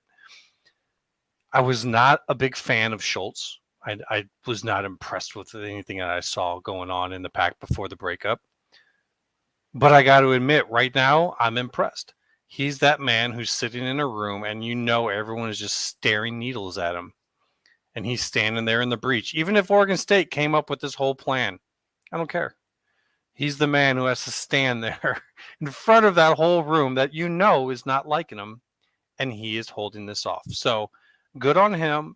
I was not a big fan of Schultz. I was not impressed with anything that I saw going on in the pack before the breakup. But I got to admit, right now, I'm impressed. He's that man who's sitting in a room and everyone is just staring needles at him. And he's standing there in the breach. Even if Oregon State came up with this whole plan, I don't care. He's the man who has to stand there in front of that whole room that is not liking him. And he is holding this off. So good on him.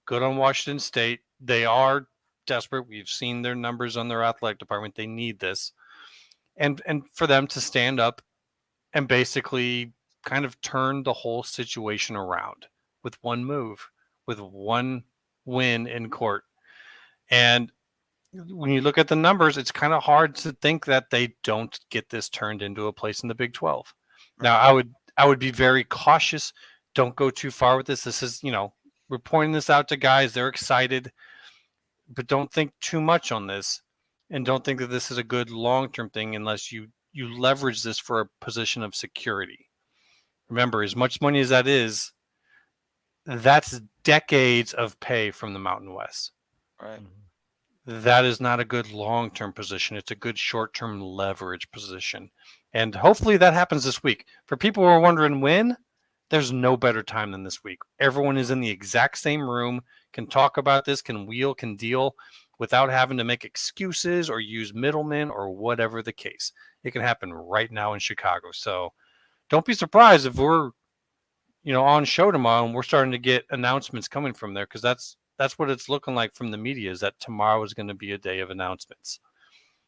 Good on Washington State. They are desperate. We've seen their numbers on their athletic department. They need this. And for them to stand up and basically kind of turn the whole situation around with one move, with one win in court. And when you look at the numbers, it's kind of hard to think that they don't get this turned into a place in the Big 12. Now, I would be very cautious. Don't go too far with this. This is, we're pointing this out to guys. They're excited, but don't think too much on this. And don't think that this is a good long-term thing unless you leverage this for a position of security. Remember, as much money as that is, that's decades of pay from the Mountain West. Right. That is not a good long-term position. It's a good short-term leverage position. And hopefully that happens this week. For people who are wondering when, there's no better time than this week. Everyone is in the exact same room, can talk about this, can wheel, can deal, without having to make excuses or use middlemen or whatever the case. It can happen right now in Chicago. So don't be surprised if we're, on show tomorrow and we're starting to get announcements coming from there, because that's what it's looking like from the media, is that tomorrow is going to be a day of announcements.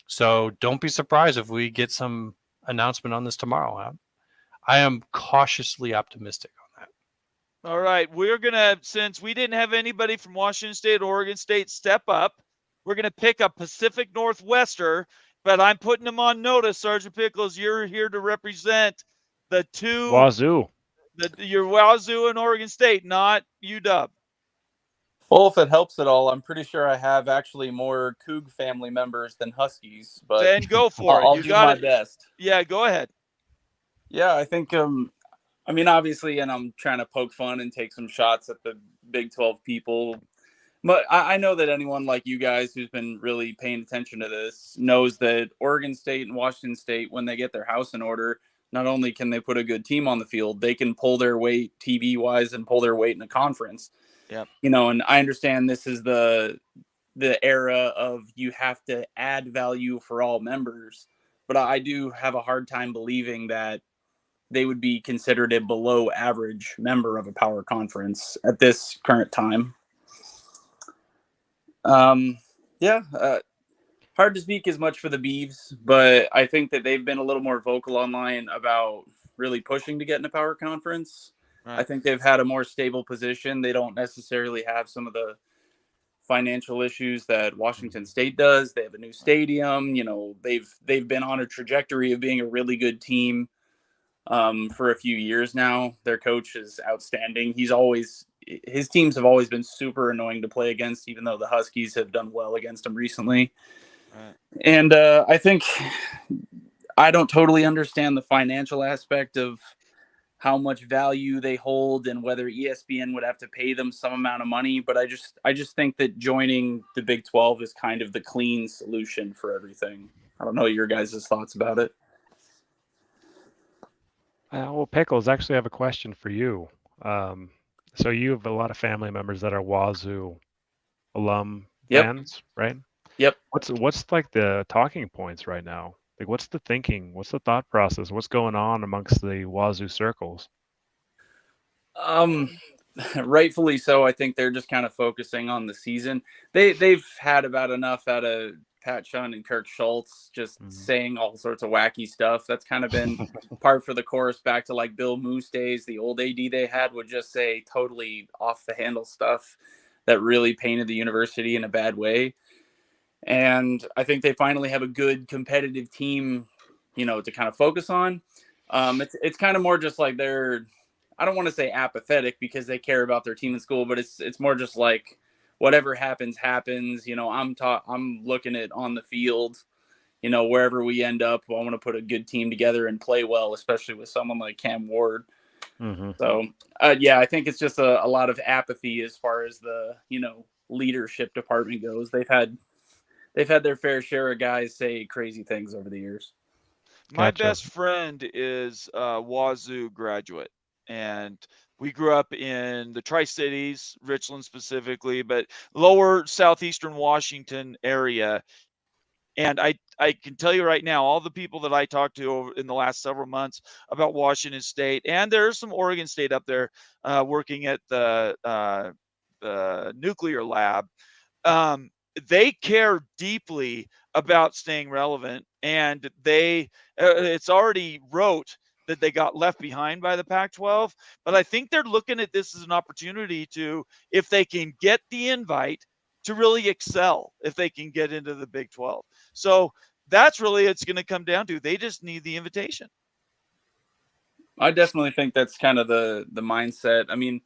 So don't be surprised if we get some announcement on this tomorrow. I am cautiously optimistic on that. All right. We're going to, since we didn't have anybody from Washington State, Oregon State step up, we're going to pick a Pacific Northwester, but I'm putting them on notice, Sergeant Pickles. You're here to represent the two. Wazoo. Your Wazoo and Oregon State, not UW. Well, if it helps at all, I'm pretty sure I have actually more Coug family members than Huskies, but Then go for it. I'll You do got my it. best. Yeah, go ahead. Yeah, I think I mean, obviously, and I'm trying to poke fun and take some shots at the Big 12 people. But I know that anyone like you guys who's been really paying attention to this knows that Oregon State and Washington State, when they get their house in order, not only can they put a good team on the field, they can pull their weight TV-wise and pull their weight in a conference. Yep. And I understand this is the era of you have to add value for all members, but I do have a hard time believing that they would be considered a below average member of a power conference at this current time. Hard to speak as much for the Beavs, but I think that they've been a little more vocal online about really pushing to get in a power conference. Right. I think they've had a more stable position. They don't necessarily have some of the financial issues that Washington State does. They have a new stadium. They've been on a trajectory of being a really good team for a few years now. Their coach is outstanding. His teams have always been super annoying to play against, even though the Huskies have done well against them recently. Right. And I think I don't totally understand the financial aspect of how much value they hold and whether ESPN would have to pay them some amount of money. But I just think that joining the Big 12 is kind of the clean solution for everything. I don't know your guys' thoughts about it. Well, Pickles, actually have a question for you. So you have a lot of family members that are Wazoo alum fans, right? Yep. What's like the talking points right now? Like, what's the thinking? What's the thought process? What's going on amongst the Wazoo circles? Rightfully so. I think they're just kind of focusing on the season. They've had about enough out of Pat Shun and Kirk Schultz just saying all sorts of wacky stuff. That's kind of been par for the course back to like Bill Moose days. The old AD they had would just say totally off the handle stuff that really painted the university in a bad way. And I think they finally have a good competitive team, to kind of focus on. It's kind of more just like I don't want to say apathetic because they care about their team in school, but it's more just like whatever happens. I'm looking at on the field, wherever we end up, I want to put a good team together and play well, especially with someone like Cam Ward. Mm-hmm. So, I think it's just a lot of apathy as far as the, leadership department goes. They've had their fair share of guys say crazy things over the years. My Gotcha. best friend is a Wazoo graduate, and we grew up in the Tri-Cities, Richland specifically, but lower southeastern Washington area. And I can tell you right now, all the people that I talked to over in the last several months about Washington State, and there's some Oregon State up there working at the nuclear lab. They care deeply about staying relevant, and it's already wrote that they got left behind by the Pac-12, but I think they're looking at this as an opportunity to, if they can get the invite, to really excel if they can get into the Big 12. So that's really it's going to come down to. They just need the invitation. I definitely think that's kind of the mindset. I mean,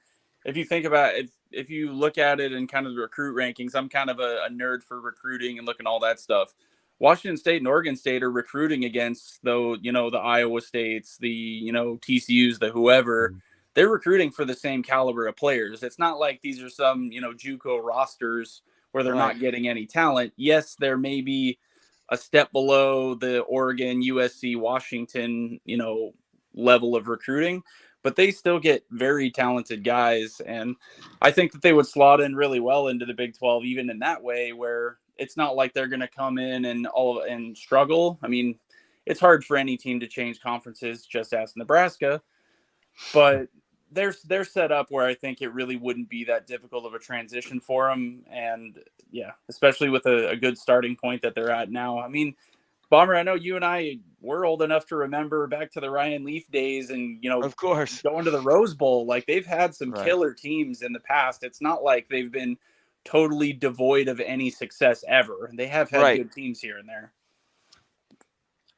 if you think about it, if you look at it in kind of the recruit rankings, I'm kind of a nerd for recruiting and looking at all that stuff. Washington State and Oregon State are recruiting against the Iowa States, the TCUs, the whoever. They're recruiting for the same caliber of players. It's not like these are some JUCO rosters where they're not getting any talent. Yes, there may be a step below the Oregon, USC, Washington level of recruiting, but they still get very talented guys. And I think that they would slot in really well into the Big 12, even in that way, where it's not like they're going to come in and struggle. I mean, it's hard for any team to change conferences, just ask Nebraska, but they're set up where I think it really wouldn't be that difficult of a transition for them. And yeah, especially with a good starting point that they're at now. I mean, Bomber, I know you and I were old enough to remember back to the Ryan Leaf days and, of course, going to the Rose Bowl. Like, they've had some killer teams in the past. It's not like they've been totally devoid of any success ever. They have had good teams here and there.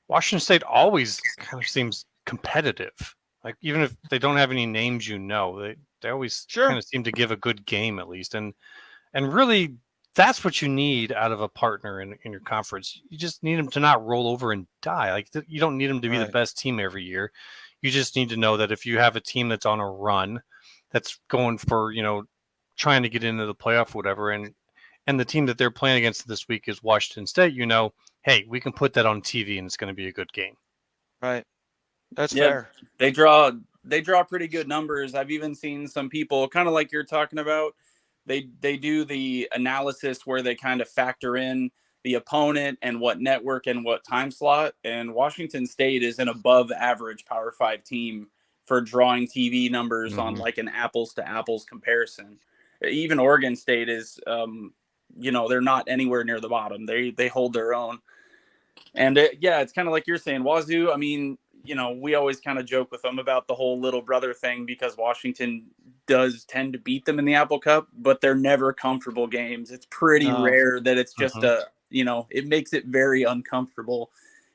Washington State always kind of seems competitive. Like, even if they don't have any names, they always kind of seem to give a good game at least. And And really, that's what you need out of a partner in your conference. You just need them to not roll over and die. Like you don't need them to be the Right. best team every year. You just need to know that if you have a team that's on a run, that's going for, trying to get into the playoff or whatever, and the team that they're playing against this week is Washington State, hey, we can put that on TV and it's going to be a good game. Right. That's Yeah, fair. They draw pretty good numbers. I've even seen some people kind of like you're talking about. They do the analysis where they kind of factor in the opponent and what network and what time slot. And Washington State is an above average Power 5 team for drawing TV numbers on like an apples to apples comparison. Even Oregon State is, they're not anywhere near the bottom. They hold their own. And it's kind of like you're saying, Wazoo. I mean, we always kind of joke with them about the whole little brother thing because Washington does tend to beat them in the Apple Cup, but they're never comfortable games. It's pretty rare that it's just it makes it very uncomfortable.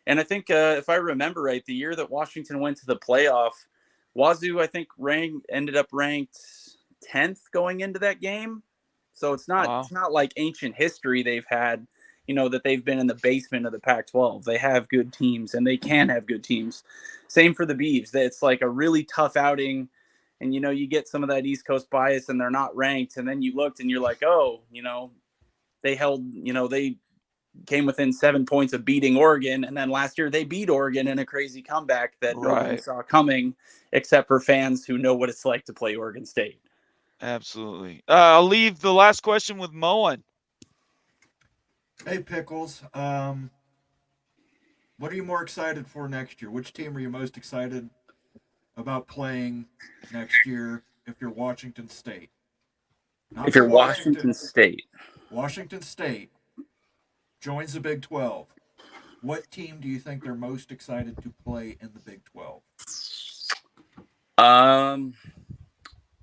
And I think if I remember right, the year that Washington went to the playoff, Wazoo, I think, ended up ranked 10th going into that game. So it's not like ancient history they've had, that they've been in the basement of the Pac-12. They have good teams and they can have good teams. Same for the Beavs. It's like a really tough outing. And, you get some of that East Coast bias and they're not ranked. And then you looked and you're like, oh, they held, they came within 7 points of beating Oregon. And then last year they beat Oregon in a crazy comeback that nobody saw coming, except for fans who know what it's like to play Oregon State. Absolutely. I'll leave the last question with Moen. Hey, Pickles. What are you more excited for next year? Which team are you most excited about playing next year if you're Washington State? Not if you're for Washington State. Washington State joins the Big 12. What team do you think they're most excited to play in the Big 12?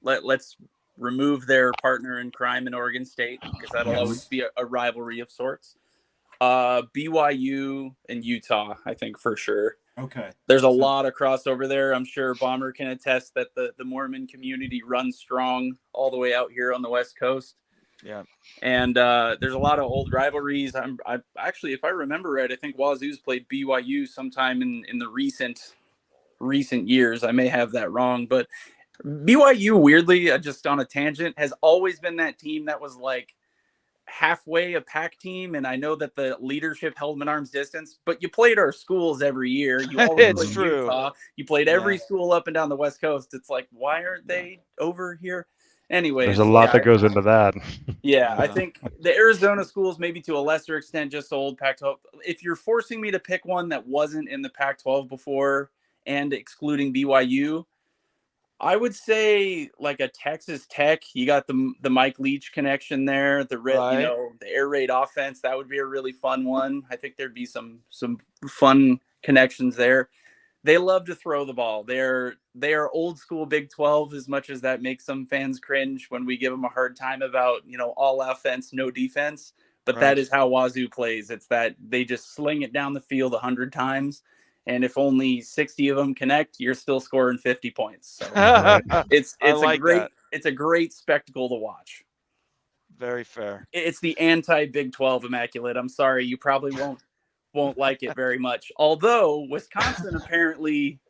Let's remove their partner in crime in Oregon State because that'll always be a rivalry of sorts. BYU and Utah, I think for sure. Okay. There's a lot of crossover there. I'm sure Bomber can attest that the Mormon community runs strong all the way out here on the West Coast. Yeah. And there's a lot of old rivalries. I actually, if I remember right, I think Wazoo's played BYU sometime in the recent years. I may have that wrong, but BYU, weirdly, just on a tangent, has always been that team that was like halfway a Pac team. And I know that the leadership held them at arm's distance, but you played our schools every year. You always It's played true. Utah. You played every school up and down the West Coast. It's like, why aren't they over here? Anyways, There's a lot that goes into that. Yeah, I think the Arizona schools, maybe to a lesser extent, just old Pac-12. If you're forcing me to pick one that wasn't in the Pac-12 before and excluding BYU, I would say like a Texas Tech. You got the Mike Leach connection there, the air raid offense. That would be a really fun one. I think there'd be some fun connections there. They love to throw the ball. They are old school Big 12, as much as that makes some fans cringe when we give them a hard time about, all offense, no defense. But that is how Wazoo plays. It's that they just sling it down the field 100 times. And if only 60 of them connect, you're still scoring 50 points. So it's a great spectacle to watch. Very fair. It's the anti-Big 12 immaculate. I'm sorry, you probably won't like it very much. Although Wisconsin apparently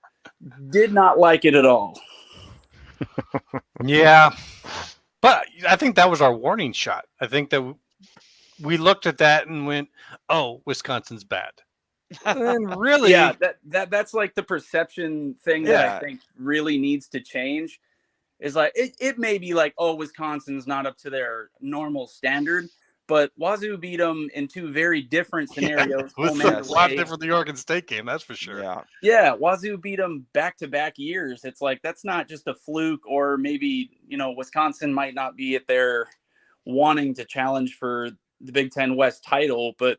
did not like it at all. Yeah. But I think that was our warning shot. I think that we looked at that and went, oh, Wisconsin's bad. And really, yeah, that's like the perception thing that I think really needs to change. Is like it may be like, oh, Wisconsin's not up to their normal standard, but Wazoo beat them in two very different scenarios. Yeah, it was a lot different than the Oregon State game, that's for sure. Yeah, Wazoo beat them back-to-back years. It's like that's not just a fluke, or maybe Wisconsin might not be at their wanting to challenge for the Big Ten West title, but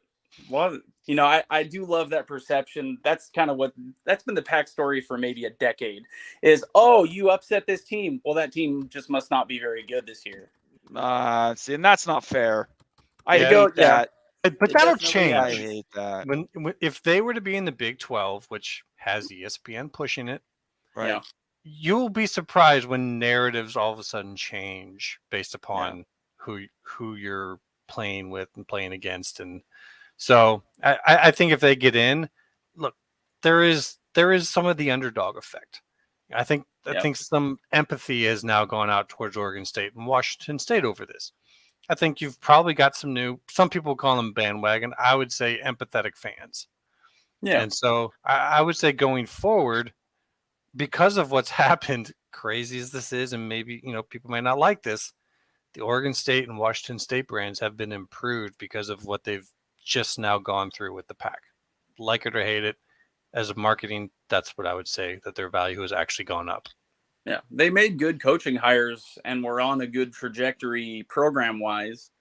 I do love that perception. That's kind of that's been the Pac story for maybe a decade is, oh, you upset this team. Well, that team just must not be very good this year. See, and that's not fair. I hate that. But that'll change. I hate that. If they were to be in the Big 12, which has ESPN pushing it, right? Yeah. You'll be surprised when narratives all of a sudden change based upon who you're playing with and playing against. And so I think if they get in, look, there is some of the underdog effect. I think some empathy has now gone out towards Oregon State and Washington State over this. I think you've probably got some people call them bandwagon. I would say empathetic fans. Yeah. And so I would say going forward, because of what's happened, crazy as this is, and maybe, people might not like this, the Oregon State and Washington State brands have been improved because of what they've just now gone through with the pack. Like it or hate it, as a marketing, that's what I would say, that their value has actually gone up. Yeah, they made good coaching hires and were on a good trajectory program-wise.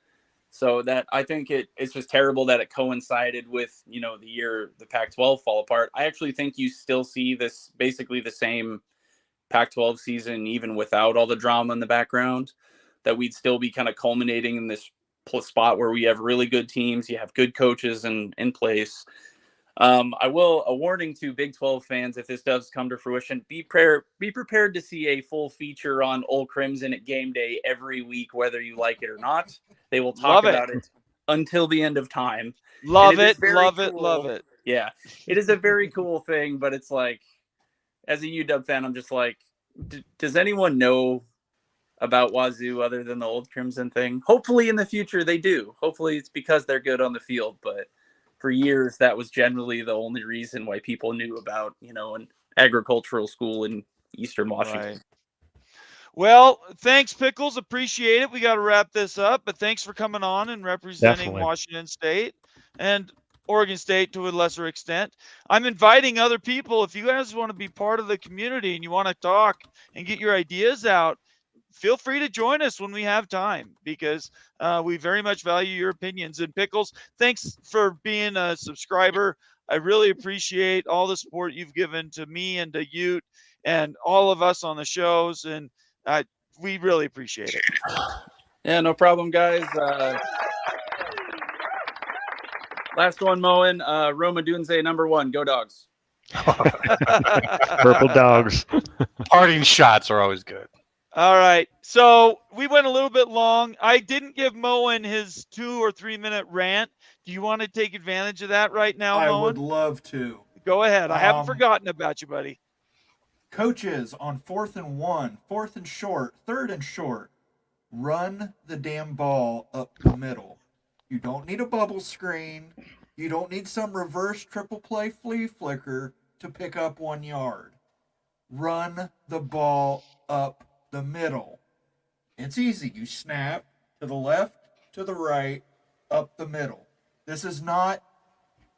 So that I think it's just terrible that it coincided with, the year the Pac-12 fall apart. I actually think you still see this basically the same Pac-12 season, even without all the drama in the background, that we'd still be kind of culminating in this spot where we have really good teams, you have good coaches in place. A warning to Big 12 fans, if this does come to fruition, be prepared to see a full feature on Old Crimson at game day every week, whether you like it or not. They will talk about it until the end of time. Love it. Yeah, it is a very cool thing, but it's like, as a UW fan, I'm just like, does anyone know about Wazoo other than the Old Crimson thing? Hopefully in the future they do. Hopefully it's because they're good on the field, but for years, that was generally the only reason why people knew about, an agricultural school in Eastern Washington. Right. Well, thanks, Pickles. Appreciate it. We got to wrap this up, but thanks for coming on and representing Definitely. Washington State and Oregon State to a lesser extent. I'm inviting other people. If you guys want to be part of the community and you want to talk and get your ideas out, feel free to join us when we have time, because we very much value your opinions. And Pickles, thanks for being a subscriber. I really appreciate all the support you've given to me and to Ute and all of us on the shows. And we really appreciate it. Yeah, no problem, guys. Last one, Moen. Roma Dunze, #1. Go Dogs. Purple Dogs. Parting shots are always good. All right. So we went a little bit long. I didn't give Moen his 2 or 3 minute rant. Do you want to take advantage of that right now, I Moen? would love to. Go ahead. I haven't forgotten about you, buddy. Coaches on 4th and 1, 4th and short, 3rd and short, run the damn ball up the middle. You don't need a bubble screen. You don't need some reverse triple play flea flicker to pick up 1 yard. Run the ball up the middle. It's easy. You snap to the left, to the right, up the middle. This is not,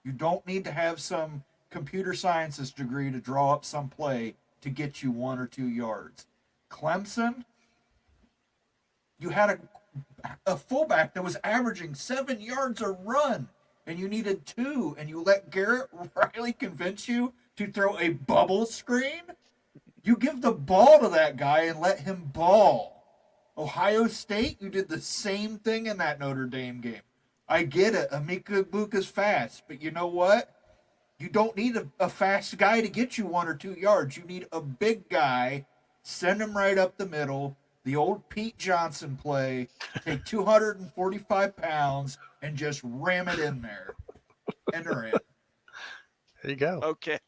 you don't need to have some computer sciences degree to draw up some play to get you 1 or 2 yards. Clemson, you had a fullback that was averaging 7 yards a run, and you needed 2, and you let Garrett Riley convince you to throw a bubble screen? You give the ball to that guy and let him ball. Ohio State, you did the same thing in that Notre Dame game. I get it. Emeka Egbuka's fast, but you know what? You don't need a fast guy to get you 1 or 2 yards. You need a big guy. Send him right up the middle. The old Pete Johnson play. Take 245 pounds and just ram it in there. Enter it. There you go. Okay.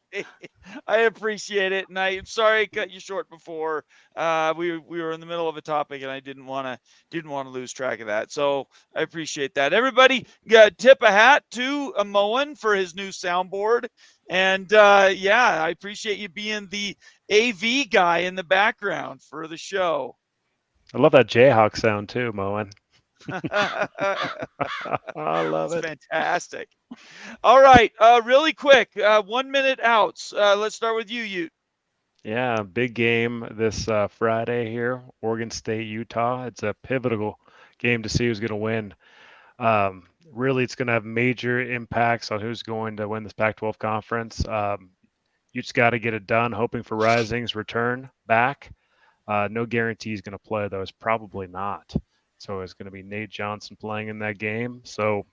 I appreciate it. And I'm sorry I cut you short before. We were in the middle of a topic and I didn't want to lose track of that. So I appreciate that. Everybody tip a hat to Moen for his new soundboard. And yeah, I appreciate you being the AV guy in the background for the show. I love that Jayhawk sound too, Moen. I love That's it. fantastic. All right, really quick, 1 minute outs. Let's start with you, Ute. Yeah, big game this Friday here, Oregon State, Utah. It's a pivotal game to see who's going to win. Really, it's going to have major impacts on who's going to win this Pac-12 conference. Ute's got to get it done, hoping for Rising's return back. No guarantee he's going to play, though. It's probably not. So it's going to be Nate Johnson playing in that game. So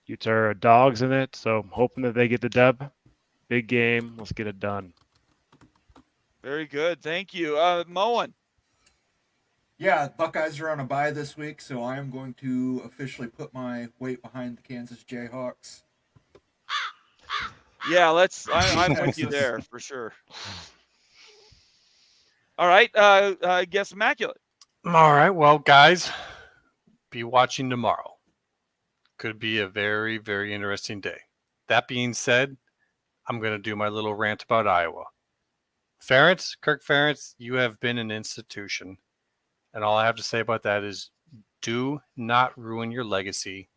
Utes are dogs in it. So I'm hoping that they get the dub. Big game. Let's get it done. Very good. Thank you. Moen. Yeah, Buckeyes are on a bye this week, so I am going to officially put my weight behind the Kansas Jayhawks. Yeah, I'm with you Texas. there for sure. All right, I guess immaculate. All right, well, guys, be watching tomorrow. Could be a very, very interesting day. That being said, I'm going to do my little rant about Iowa. Ferentz, Kirk Ferentz, you have been an institution. And all I have to say about that is do not ruin your legacy.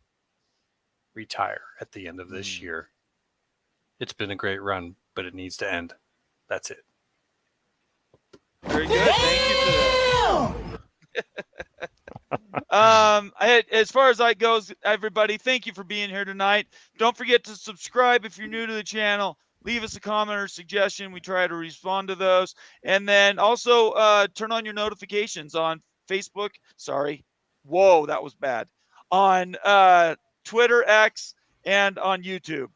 Retire at the end of this year. It's been a great run, but it needs to end. That's it. Very good. Thank you for that. As far as that goes, everybody, thank you for being here tonight. Don't forget to subscribe if you're new to the channel. Leave us a comment or suggestion. We try to respond to those. And then also turn on your notifications on Facebook. Sorry. Whoa, that was bad. On Twitter, X, and on YouTube.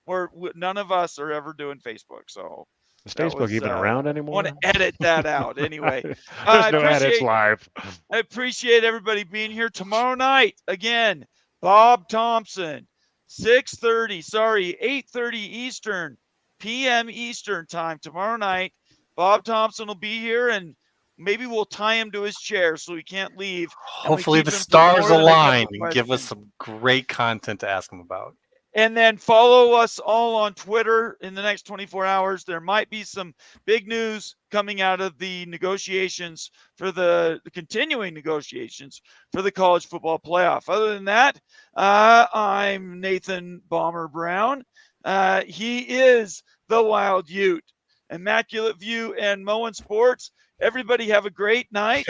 Where none of us are ever doing Facebook. So Is Facebook even around anymore? I want to edit that out anyway. There's no edits live. I appreciate everybody being here tomorrow night. Again, Bob Thompson, 8:30 Eastern, p.m. Eastern time tomorrow night. Bob Thompson will be here, and maybe we'll tie him to his chair so he can't leave. Hopefully the stars align and give us some great content to ask him about. And then follow us all on Twitter in the next 24 hours. There might be some big news coming out of the negotiations for the continuing negotiations for the college football playoff. Other than that, I'm Nathan Bomber Brown. He is the Wild Ute. Immaculate View and Moen Sports. Everybody have a great night.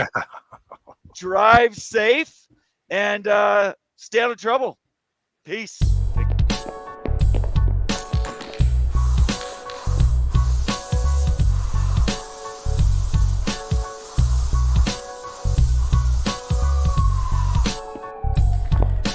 Drive safe and stay out of trouble. Peace.